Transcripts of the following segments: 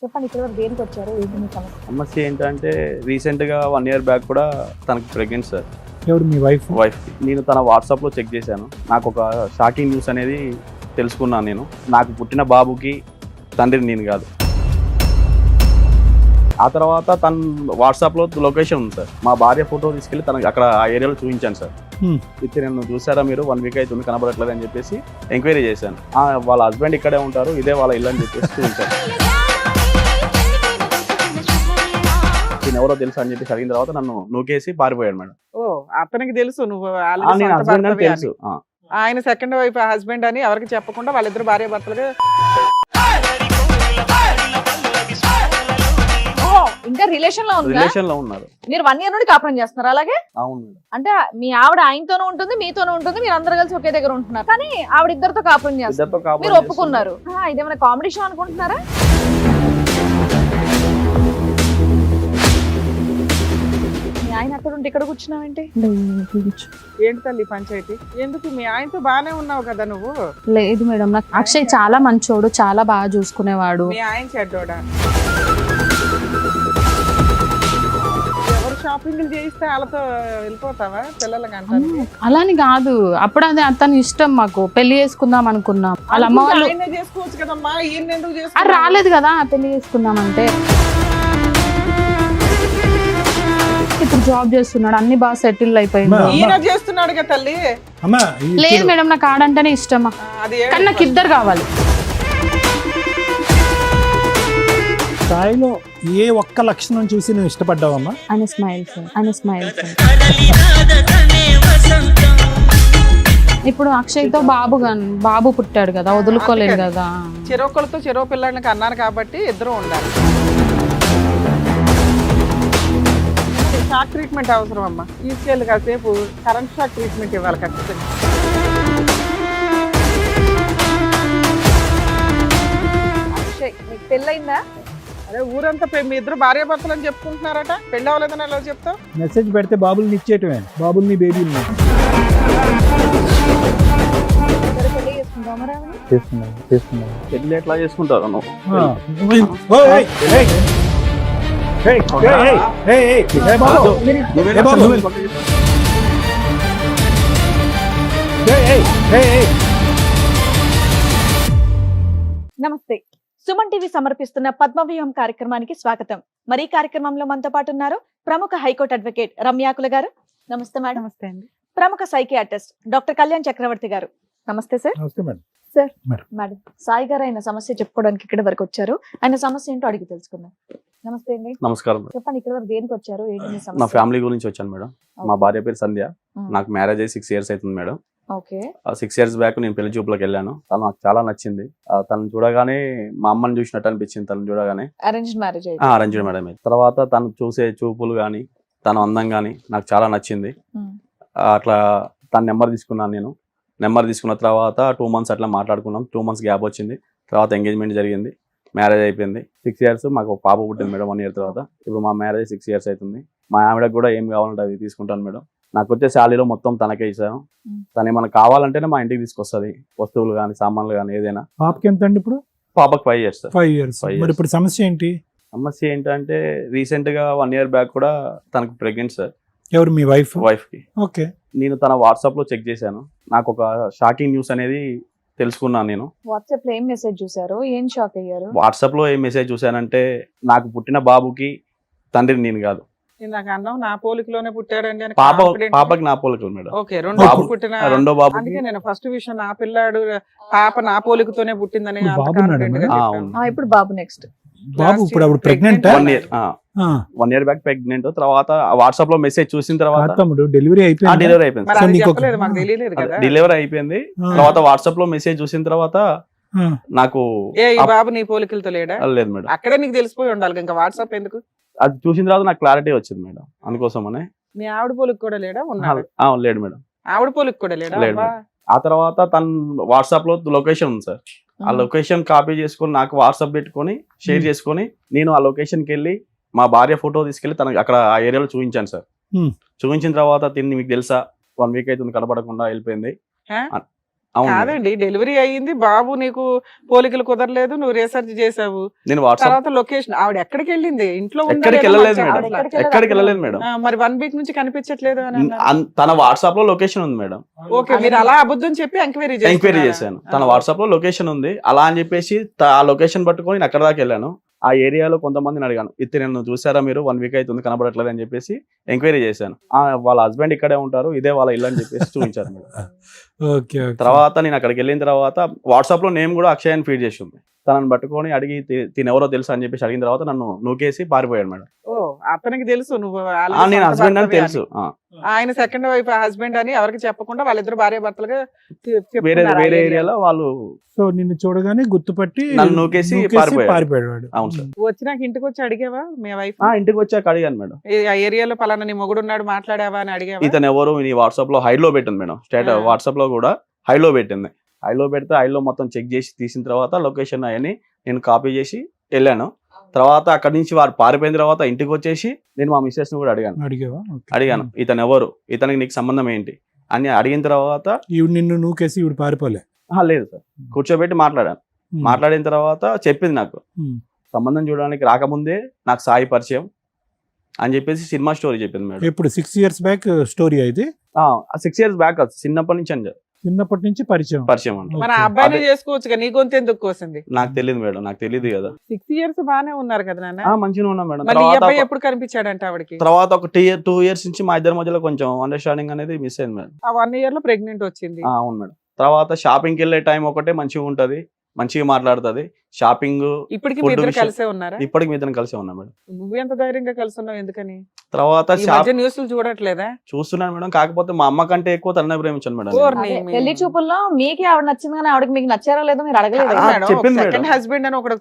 చెప్పండి, ఇక్కడ వరకు దేనికి వచ్చారు? ఏంటి మీ సమస్య? సమస్య ఏంటంటే రీసెంట్గా 1 year బ్యాక్ కూడా తనకు ప్రెగ్నెంట్ సార్. ఎవరు మీ వైఫ్? నేను తన వాట్సాప్లో చెక్ చేశాను. నాకు ఒక షాకింగ్ న్యూస్ అనేది తెలుసుకున్నాను. నేను నాకు పుట్టిన బాబుకి తండ్రిని నేను కాదు. ఆ తర్వాత తన వాట్సాప్లో లొకేషన్ ఉంది సార్. మా భార్య ఫోటో తీసుకెళ్ళి తనకి అక్కడ ఆ ఏరియాలో చూపించాను సార్. అయితే నేను చూసారా మీరు 1 week అవుతుంది కనబడట్లేదు అని చెప్పేసి ఎంక్వైరీ చేశాను. వాళ్ళ హస్బెండ్ ఇక్కడే ఉంటారు, ఇదే వాళ్ళ ఇల్లు అని చెప్పేసి చూపించాను. నేను ఎవరో తెలుసు అని చెప్పేసి అడిగిన తర్వాత నన్ను నూకేసి పారిపోయాడు మేడం. ఓ, అతనికి తెలుసు నువ్వు తెలుసు. ఆయన సెకండ్ వైఫ్ హస్బెండ్ అని ఎవరికి చెప్పకుండా వాళ్ళిద్దరు భార్య భర్తలుగా. ఇంకా రిలేషన్ లో ఉన్నారు. మీరు 1 year నుండి కాపురం చేస్తున్నారు అలాగే? అవును. అంటే మీ ఆవిడ ఆయనతోనూ ఉంటుంది, మీతోనూ ఉంటుంది, మీరు అందరు కలిసి ఒకే దగ్గర ఉంటున్నారు. కానీ ఆవిడ ఇద్దరితో కాపురం చేస్తారు, మీరు ఒప్పుకున్నారు. ఇదేమైనా కామెడీ షో అనుకుంటున్నారా? ఆయన అక్కడ ఉంటే ఇక్కడ కూర్చున్నావేంటి? ఏంటి తల్లి పంచాయతీ? ఎందుకు మీ ఆయనతో బానే ఉన్నావు కదా నువ్వు? లేదు మేడం, నాకు అక్షయ్ చాలా మంచోడు, చాలా బాగా చూసుకునేవాడు. మీ ఆయన చెడ్డోడా? ఎవరు షాపింగ్లు చేయిస్తే వాళ్ళతో వెళ్ళిపోతావా పిల్లలకి అంటారు? అలాని కాదు, అప్పుడు అది అతని ఇష్టం. మాకు పెళ్లి చేసుకుందాం అనుకున్నాం. వాళ్ళ అమ్మ వాళ్ళు చేసుకోవచ్చు కదమ్మా, ఈయన ఎందుకు చేసుకో? రాలేదు కదా పెళ్లి చేసుకుందాం అంటే. ఇప్పుడు జాబ్ చేస్తున్నాడు, అన్ని బాగా సెటిల్ అయిపోయింది. ఈయన చేస్తున్నాడు కదా తల్లి. లేదు మేడం, నాకు ఆడంటేనే ఇష్టమా, కానీ నాకు ఇద్దరు కావాలి. స్థాయిలో ఏ ఒక్క లక్షణం చూసి నువ్వు ఇష్టపడ్డావమ్మా? ఆయన స్మైల్ సార్, ఆయన స్మైల్ సార్. ఇప్పుడు అక్షయ్ తో బాబు పుట్టాడు కదా, వదులుకోలేదు కదా. చెరొకరితో చెరో పిల్లలకి అన్నారు కాబట్టి ఇద్దరు ఉండాలి. షాక్ ట్రీట్మెంట్ అవసరం అమ్మా, తీసుకెళ్ళి కాసేపు కరెంట్ షాక్ ట్రీట్మెంట్ ఇవ్వాలి ఖచ్చితంగా. అక్షయ్, మీకు పెళ్ళయిందా? అదే ఊరంతా మీ ఇద్దరు భార్య భర్తలు అని చెప్పుకుంటున్నారట, పెళ్ళి అవ్వలేదని ఎలా చెప్తావు? మెసేజ్ పెడితే బాబుల్ని ఇచ్చేయటమే, బాబుల్ని బేబీని పెళ్లి ఎట్లా చేసుకుంటారు నువ్వు? నమస్తే. సుమన్ టీవీ సమర్పిస్తున్న పద్మవ్యూహం కార్యక్రమానికి స్వాగతం. మరి ఈ కార్యక్రమంలో మనతో పాటు ఉన్నారు ప్రముఖ హైకోర్టు అడ్వకేట్ రమ్యాకుల గారు. నమస్తే మేడం. నమస్తే అండి. ప్రముఖ సైకియాట్రిస్ట్ డాక్టర్ కళ్యాణ్ చక్రవర్తి గారు. నమస్తే సార్. సార్, మేడం సాయి గారు ఆయన సమస్య చెప్పుకోవడానికి ఇక్కడ వరకు వచ్చారు. ఆయన సమస్య ఏంటో అడిగి తెలుసుకుందాం. నమస్తే అండి. నమస్కారం. చెప్పండి, ఇక్కడ వరకు దేనికి వచ్చారు? ఏంటి మీ సమస్య? నా ఫ్యామిలీ గురించి వచ్చాను మేడం. మా భార్య పేరు సంధ్య. నాకు మ్యారేజ్ అయ్యి 6 years అవుతుంది మేడం. ఓకే. 6 years బ్యాక్ నేను పెళ్లి చూపులకు వెళ్ళాను. తను నాకు చాలా నచ్చింది. తను చూడగానే మా అమ్మని చూసినట్టు అనిపించింది. తను చూడగానే అరేంజ్డ్ మ్యారేజ్. Arranged madam. తర్వాత తను చూసే చూపులు కానీ తను అందం కానీ నాకు చాలా నచ్చింది. అట్లా తన నెంబర్ తీసుకున్నాను నేను. నెంబర్ తీసుకున్న తర్వాత 2 months అట్లా మాట్లాడుకున్నాం. 2 months గ్యాప్ వచ్చింది. తర్వాత ఎంగేజ్మెంట్ జరిగింది, మ్యారేజ్ అయిపోయింది. 6 years మాకు ఒక పాప పుట్టింది మేడం. 1 year తర్వాత. ఇప్పుడు మా మ్యారేజ్ 6 years అవుతుంది. మా ఆవిడకు కూడా ఏం కావాలంటే అవి తీసుకుంటాను మేడం. నాకు వచ్చే శాలరీలో మొత్తం తనకే ఇచ్చాను. తను ఏమైనా కావాలంటేనే మా ఇంటికి తీసుకొస్తుంది, వస్తువులు కానీ సామాన్లు కానీ ఏదైనా. పాపకి ఎంత అండి ఇప్పుడు? పాపకు 5 years. 5 years. మరి ఇప్పుడు సమస్య ఏంటి? సమస్య ఏంటంటే రీసెంట్గా 1 year బ్యాక్ కూడా తనకు ప్రెగ్నెంట్ సార్. ఎవరు మీ వైఫ్? వైఫ్కి. ఓకే. నేను తన వాట్సాప్లో చెక్ చేశాను. నాకు ఒక షాకింగ్ న్యూస్ అనేది తెలుసుకున్నాను. నేను వాట్సాప్ లో ఏం మెసేజ్ చూసారు? ఏం షాక్ అయ్యారు? వాట్సాప్లో ఏం మెసేజ్ చూసానంటే నాకు పుట్టిన బాబుకి తండ్రిని నేను కాదు. నాకు అన్నావు నా పోలికలోనే పుట్టాడండి అని. పాపకి నా పోలికలు మేడం. ఓకే, రెండో బాబు. అందుకే నేను ఫస్ట్ విషయం నా పిల్లాడు పాప నా పోలికతోనే పుట్టిందని. ఇప్పుడు బాబు నెక్స్ట్ బాబు ఇప్పుడు అప్పుడు ప్రెగ్నెంట్. 1 year back pregnant. తర్వాత వాట్సాప్ లో మెసేజ్ చూసిన తర్వాత డెలివరీ అయిపోయింది. డెలివరీ అయిపోయింది. తర్వాత వాట్సాప్ లో మెసేజ్ చూసిన తర్వాత నాకు బాబు నీ పోలికలతో లేడా? లేదు మేడం. అక్కడే నీకు తెలిసిపోయి ఉండాలి, ఇంకా వాట్సాప్ ఎందుకు? అది చూసిన తర్వాత నాకు క్లారిటీ వచ్చింది మేడం. అందుకోసమనే. మీ ఆవిడ పోలిక కూడా లేడా? లేడు మేడం. ఆవిడ పోలిక కూడా లేడా? ఆ తర్వాత తన వాట్సాప్ లో లొకేషన్ ఉంది సార్. ఆ లొకేషన్ కాపీ చేసుకొని నాకు వాట్సాప్ పెట్టుకొని షేర్ చేసుకొని నేను ఆ లొకేషన్కి వెళ్ళి మా భార్య ఫోటో తీసుకెళ్లి తనకి అక్కడ ఆ ఏరియాలో చూపించాను సార్. Hmm. చూపించిన తర్వాత తిని మీకు తెలుసా 1 వీక్ అవుతుంది కనపడకుండా వెళ్ళిపోయింది. హా? అవును మేడం. కాదండి, డెలివరీ అయ్యింది, బాబు నీకు పోలికలు కుదరలేదు, నువ్వు రీసెర్చ్ చేసావు, నేను వాట్సాప్ తర్వాత లొకేషన్ ఆవిడ ఎక్కడికి వెళ్ళింది, ఇంట్లో ఉందా ఎక్కడికి లేదా వెళ్ళలేదు మనకు మేడం. చెప్పట్లా. ఎక్కడికి వెళ్ళలేదు మేడం. మరి 1 వీక్ నుంచి కనిపించట్లేదు అని అన్నారు. తన వాట్సాప్ లో లొకేషన్ ఉంది మేడం. ఓకే, మీరు అలా అబద్ధం చెప్పి ఎంక్వైరీ ఎంక్వైరీ చేశాను. తన వాట్సాప్ లో లొకేషన్ ఉంది అలా అని చెప్పేసి ఆ లొకేషన్ పట్టుకొని నేను అక్కడ దాకా వెళ్ళాను. ఆ ఏరియాలో కొంతమందిని అడిగాను, నన్ను చూసారా మీరు 1 వీక్ అవుతుంది కనబడట్లేదు అని చెప్పేసి ఎంక్వైరీ చేశాను. వాళ్ళ హస్బెండ్ ఇక్కడే ఉంటారు, ఇదే వాళ్ళ ఇల్లు అని చెప్పేసి చూపించారు మేడం. ఓకే తర్వాత నేను అక్కడికి వెళ్ళిన తర్వాత వాట్సాప్ లో నేమ్ కూడా అక్షయ్ అని ఫీడ్ చేసి ఉంది. తనని పట్టుకొని అడిగి తిని ఎవరో తెలుసు అని చెప్పేసి అడిగిన తర్వాత నన్ను నూకేసి పారిపోయాడు మేడం. ఓ, అతనికి తెలుసు నువ్వు నేను హస్బెండ్ అని తెలుసు. ఆయన సెకండ్ వైఫ్ హస్బెండ్ అని ఎవరికి చెప్పకుండా వాళ్ళిద్దరు భార్య భర్తలుగా వేరే వేరే ఏరియాలో వాళ్ళు సో నిన్ను చూడగానే గుర్తుపట్టి నన్ను నూకేసి పారిపోయాడు వాడు. అవును సార్. వచ్చినాక ఇంటికి వచ్చి అడిగావా మీ వైఫ్? ఇంటికి వచ్చాక అడిగాను మేడం. ఆ ఏరియాలో పలానా నీ మొగుడు ఉన్నాడు మాట్లాడావా అని అడిగావా? ఇతను ఎవరు నీ వాట్సాప్ లో హైడ్ లో పెట్టింది మేడం. వాట్సాప్ లో కూడా హై లో పెట్టింది. హైలో పెడితే హైలో మొత్తం చెక్ చేసి తీసిన తర్వాత లొకేషన్ అవన్నీ నేను కాపీ చేసి వెళ్ళాను. తర్వాత అక్కడి నుంచి వారు పారిపోయిన తర్వాత ఇంటికి వచ్చేసి నేను మా మిస్సెస్ ని కూడా అడిగాను ఇతను ఎవరు, ఇతనికి నీకు సంబంధం ఏంటి అని అడిగిన తర్వాత నిన్ను నూకేసి ఇవి పారిపోలే. లేదు సార్, కూర్చోబెట్టి మాట్లాడాను. మాట్లాడిన తర్వాత చెప్పింది నాకు సంబంధం చూడడానికి రాకముందే నాకు సాయి పరిచయం అని చెప్పేసి సినిమా స్టోరీ చెప్పింది మేడం. ఇప్పుడు 6 years బ్యాక్ స్టోరీ అయితే 6 years బ్యాక్ చిన్నప్పటి నుంచి అని చిన్నప్పటి నుంచి పరిచయం అంటే మన అబ్బాయిని చేసుకోవచ్చు, నీ గొంతు ఎందుకు కోసింది? నాకు తెలియదు మేడం, నాకు తెలియదు కదా. 6 years బానే ఉన్నారు కదా నాన్న. మంచిగా ఉన్నా మేడం. మరి ఈ అబ్బాయి ఎప్పుడు కనిపించాడంటే ఆవిడకి? తర్వాత ఒక 2 years నుంచి మా ఇద్దరి మధ్యలో కొంచెం అండర్స్టాండింగ్ అనేది మిస్ అయింది మేడం. ఆ 1 year లో ప్రెగ్నెంట్ వచ్చింది. అవును మేడం. తర్వాత షాపింగ్కి వెళ్ళే టైం ఒకటే మంచిగా ఉంటది, మంచిగా మాట్లాడుతుంది. షాపింగ్ ఇప్పటికి మీ ఇద్దరు కలిసే ఉన్నారా? ఇప్పటికి మీ ఇద్దరు కలిసే ఉన్నాం మేడం. నువ్వు ఎంత ధైర్యంగా కలిసి ఉన్నావు ఎందుకని? తర్వాత న్యూస్లు చూడట్లేదా? చూస్తున్నాను మేడం, కాకపోతే మా అమ్మ కంటే ఎక్కువ తన్నే ప్రేమించాను మేడం. పెళ్లి చూపుల్లో మీకే ఆవిడ నచ్చింది కానీ ఆవిడకి మీకు నచ్చారో లేదో మీరు అడగలేదు. చెప్పింది మేడం. సెకండ్ హస్బెండ్ అని ఒకడు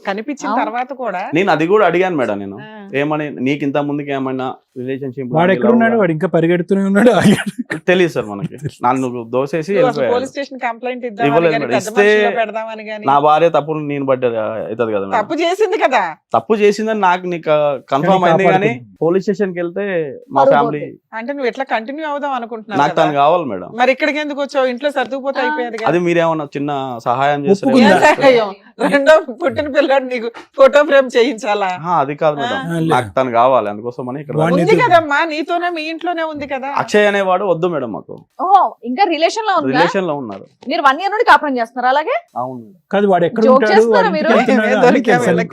కనిపించిన తర్వాత కూడా నేను అది కూడా అడిగాను మేడం. నేను ఏమని నీకు ఇంత ముందుకి ఏమైనా రిలేషన్షిప్ వాడు ఎక్కడ ఉన్నాడు, వాడు ఇంకా పరిగెడుతూనే ఉన్నాడు. తెలియదు సార్ మనకి. నన్ను పోసేసి పోలీస్ స్టేషన్ కంప్లైంట్ ఇస్తే నా భార్య తప్పు నేను పడ్డా అవుతుంది కదా. తప్పు చేసింది కదా, తప్పు చేసిందని నీకు కన్ఫర్మ్ అయింది కానీ పోలీస్ స్టేషన్ కి వెళ్తే మా ఫ్యామిలీ అంటే నువ్వు ఎట్లా కంటిన్యూ అవుదాం అనుకుంటున్నావు? నాకు తను కావాలి మేడం. మరి ఇక్కడికి ఎందుకు వచ్చావు? ఇంట్లో సర్దుకుపోతే అయిపోయేది. అది మీరేమన్నా చిన్న సహాయం చేస్తారు? రెండో పుట్టిన పిల్లాడు నీకు ఫోటో ఫ్రేమ్ చేయించాలా? అది కాదు మేడం, నాకు తను కావాలి. అందుకోసం అని ఇక్కడ ఉంది కదమ్మా, నీతోనే మీ ఇంట్లోనే ఉంది కదా. అక్షయ్ అనేవాడు వద్దు మేడం మాకు. ఇంకా రిలేషన్ లో రిలేషన్ లో ఉన్నారు. మీరు 1 year నుండి కాపురం చేస్తున్నారు అలాగే? అవును. కాదు వాడు ఎక్కడ జోక్ ఉంటాడు, చేస్తున్నారా మీరు?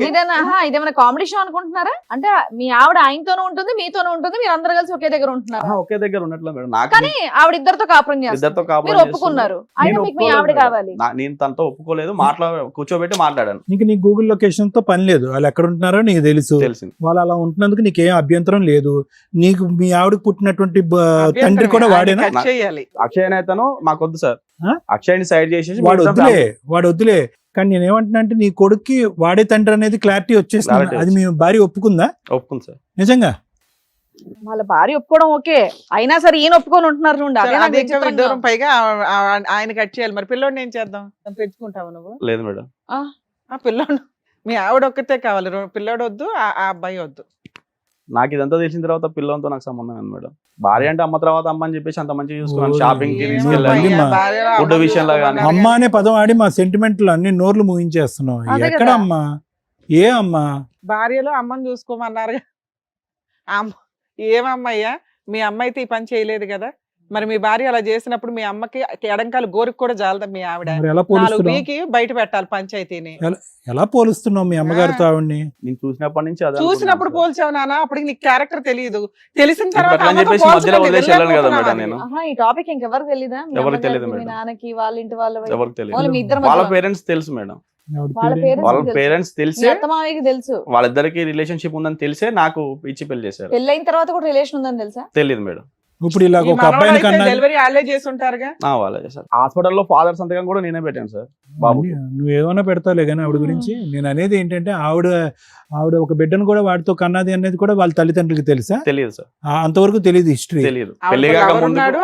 ఇదేనా ఇదేమైనా కామెడీ షో అనుకుంటున్నారా? అంటే మీ ఆవిడ ఆయనతోనూ ఉంటుంది మీతోనూ ఉంటుంది, మీరు అందరు కలిసి ఒకే దగ్గర ఉంటున్నారు. ఒకే దగ్గర ఉన్నట్లు మేడం. నాకు కానీ ఆవిడ ఇద్దరితో కాపురం చేస్తారు, ఇద్దరితో మీరు కాపురం ఒప్పుకున్నారు. అయినా మీకు మీ ఆవిడ కావాలి. నేను తనతో ఒప్పుకోలేదు. కూర్చోబెట్టి మాట్లాడాను. నీకు నీ గూగుల్ లొకేషన్ తో పని లేదు, వాళ్ళు ఎక్కడ ఉంటున్నారో నీకు తెలుసు. తెలిసింది. వాళ్ళు అలా ఉంటున్నందుకు నీకేం అభ్యంతరం లేదు. నీకు మీ ఆవిడకు పుట్టినటువంటి తండ్రి కూడా వాడేనా? అక్షయ్ అనేతను మాకొద్దు సార్. అక్షయ్ని సైడ్ చేసేసి వాడు వద్దులే. కానీ నేనేమంటున్నా అంటే నీ కొడుక్కి వాడే తండ్రి అనేది క్లారిటీ వచ్చేసింది. అది మీ భార్య ఒప్పుకుందా? ఒప్పుకుంది సార్. నిజంగా వాళ్ళ భార్య ఒప్పుకోవడం ఓకే, అయినా సరే ఈయన ఒప్పుకొని ఉంటున్నారు చూడండి. దూరం పైగా ఆయన కట్ చేయాలి. మరి పిల్లోడిని ఏం చేద్దాం? పెంచుకుంటావు నువ్వు? లేదు మేడం. ఆ పిల్లోడు మీ ఆవిడ ఒక్కతే కావాలి, పిల్లోడు వద్దు, ఆ అబ్బాయి వద్దు. నాకు ఇదంతా తెలిసిన తర్వాత పిల్లలతో నాకు సంబంధం ఉంది మేడం. భార్య అంటే అమ్మ తర్వాత అమ్మ అని చెప్పేసి అంత మంచిగా చూసుకున్నాను. షాపింగ్ కి తీసుకెళ్ళాను, ఫుడ్ విషయంలో కానీ. అమ్మ అనే పదం ఆడి మా సెంటిమెంట్లు అన్ని నోర్లు ముగించేస్తున్నావు. ఎక్కడ అమ్మా? ఏ అమ్మా? భార్యలో అమ్మని చూసుకోమన్నారు. ఏమమ్మయ్యా, మీ అమ్మ అయితే ఈ పని చేయలేదు కదా. మరి మీ భార్య అలా చేసినప్పుడు మీ అమ్మకి ఎడంకాలు గోరికి కూడా జాలదా? మీ ఆవిడ 4 పీకి బయట పెట్టాలి పంచాయతీని. ఎలా పోలుస్తున్నావు మీ అమ్మగారితో ఆవిడ్ని? నేను చూసినప్పటి నుంచి చూసినప్పుడు పోల్చావు నాన్న. అప్పటికి నీకు క్యారెక్టర్ తెలియదు, తెలిసిన తర్వాత ఈ టాపిక్ ఇంకెవరు తెలీదా? ఎవరికి తెలియదు మీ నాన్నకి, వాళ్ళ ఇంటి ఎవరికి తెలియదు. వాళ్ళ వాళ్ళ పేరెంట్స్ తెలుసు మేడం. వాళ్ళ పేరెంట్స్ తెలిసి తెలుసు, వాళ్ళిద్దరికి రిలేషన్షిప్ ఉందని తెలిసే నాకు ఇచ్చి పెళ్లి చేశారు. పెళ్ళైన తర్వాత కూడా రిలేషన్ ఉందని తెలుసా? తెలియదు మేడం. ఇప్పుడు ఇలా ఒక అబ్బాయిని కన్నా డెలివరీ వాళ్ళే చేసి ఉంటారుగా. వాళ్ళే చేశారు. హాస్పిటల్లో ఫాదర్ సంతకం కూడా నేనే పెట్టాను సార్. బాబు నువ్వేమన్నా పెడతావులే కానీ ఆవిడ గురించి. నేను అనేది ఏంటంటే ఆవిడ ఒక బిడ్డను కూడా వాడితో కన్నది అనేది కూడా వాళ్ళ తల్లిదండ్రులకి తెలుసా? తెలియదు సార్. అంతవరకు తెలియదు, హిస్టరీ తెలియదు.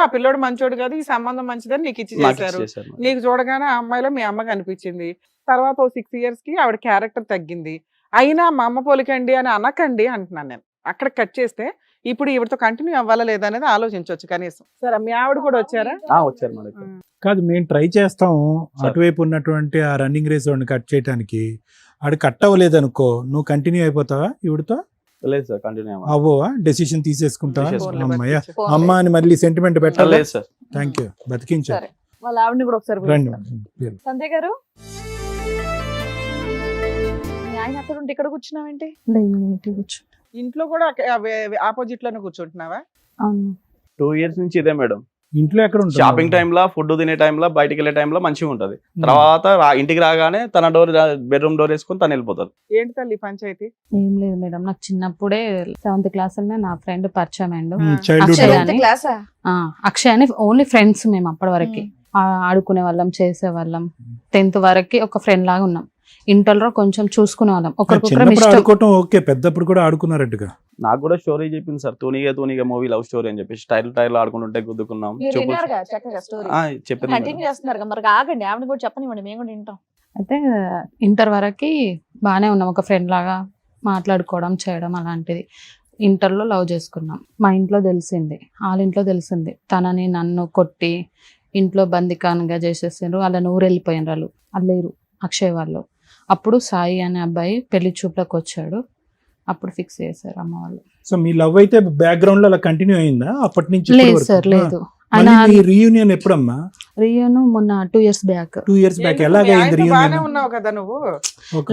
ఆ పిల్లోడు మంచోడు కాదు, ఈ సంబంధం మంచిదని నీకు ఇచ్చి చేశారు. నీకు చూడగానే ఆ అమ్మాయిలో మీ అమ్మ కనిపించింది. తర్వాత 6 years కి ఆవిడ క్యారెక్టర్ తగ్గింది. అయినా మా అమ్మ పోలికండి అని అనకండి అంటున్నాను నేను. అక్కడ కట్ చేస్తే ఇప్పుడు ఈవిడతో కంటిన్యూ అవ్వాలా లేదా అనేది ఆలోచించవచ్చు కనీసం. సరే మీ ఆవిడ కూడా వచ్చారా? వచ్చారు మేడం ఇక్కడ. కాదు, మేము ట్రై చేస్తాము అటువైపు ఉన్నటువంటి ఆ రన్నింగ్ రేస్ వాడిని కట్ చేయడానికి. ఆడు కట్ అవ్వలేదు అనుకో, నువ్వు కంటిన్యూ అయిపోతావా ఈవిడతో? లేదు సార్, కంటిన్యూ అవ్వవా? డెసిషన్ తీసేసుకుంటావా? తీసేసుకుంటా. అమ్మయ్య, అమ్మ అని మళ్ళీ సెంటిమెంట్ పెట్టాలి. లేదు సార్. Thank you, బతికించారు. సరే, వాళ్ళ ఆవిడని కూడా ఒకసారి రండి. పిలుస్తాను. సంధ్య గారు, మీ ఆయన అక్కడ ఉంటే ఇక్కడ కూర్చున్నావేంటి? లేదు, ఇంటికి కూర్చో. ఇంట్లో కూడా ఆపోజిట్ లోనే కూర్చుంటున్నావా? అవును. 2 years నుంచి ఇదే మేడం. ఇంట్లో ఎక్కడ ఉంటావు? షాపింగ్ టైంలో, ఫుడ్ తినే టైంలో, బయటికి వెళ్ళే టైంలో మంచిగా ఉంటది. తర్వాత ఇంటికి రాగానే తన బెడ్రూమ్ డోర్ వేసుకొని తను వెళ్ళిపోతారు. ఏంటి తల్లి పంచాయతీ? ఏం లేదు మేడం, నాకు చిన్నప్పుడే 7th క్లాస్ నా ఫ్రెండ్ పరిచయం అయ్యిండు. చైల్డ్హుడ్ అక్షయ్ సెవెంత్ క్లాసా? అక్షయ్ అని ఓన్లీ ఫ్రెండ్స్ మేము అప్పటి వరకు. ఆడుకునే వాళ్ళం, చేసే వాళ్ళం. 10th వరకు ఒక ఫ్రెండ్ లాగా ఉన్నాం. ఇంటర్ లో కొంచెం చూసుకునే వాళ్ళం, ఒకరికొకరు చిన్నప్పుడు ఇష్టం. ఆడుకోవటం ఓకే, పెద్దప్పుడు కూడా ఆడుకున్నారట్టుగా. నాకు కూడా స్టోరీ చెప్పింది సార్, తూనిగా మూవీ లవ్ స్టోరీ అని చెప్పి టైల్ ఆడుకుంటుంటే గుద్దుకున్నాం. మీరు విన్నారుగా చక్కగా స్టోరీ, చెప్పింది కంటిన్యూ చేస్తున్నారు. మరి ఆగండి, ఆవిడ కూడా చెప్పనివ్వండి, మేము కూడా వింటాం. అయితే ఇంటర్ వరకు బాగానే ఉన్నాం, ఒక ఫ్రెండ్ లాగా మాట్లాడుకోవడం, చేయడం అలాంటిది. ఇంటర్లో లవ్ చేసుకున్నాం. మా ఇంట్లో తెలిసింది, వాళ్ళ ఇంట్లో తెలిసింది. తనని నన్ను కొట్టి ఇంట్లో బందికానుగా చేసేసారు. అలా నూరు వెళ్ళిపోయినారు వాళ్ళు, లేరు అక్షయ్ వాళ్ళు. అప్పుడు సాయి అనే అబ్బాయి పెళ్లి చూపులకు వచ్చాడు. అప్పుడు ఫిక్స్ చేశారు అమ్మ వాళ్ళు. సో మీ లవ్ అయితే బ్యాక్గ్రౌండ్ లో అలా కంటిన్యూ అయిందా అప్పటి నుంచి? లేదు సార్, లేదు. రీయూనియన్ ఎప్పుడమ్మా? రియన్ మొన్న 2 years బ్యాక్. 2 years back. ఎలాగైంది బాగానే రీయూనియన్? ఉన్నావు కదా నువ్వు?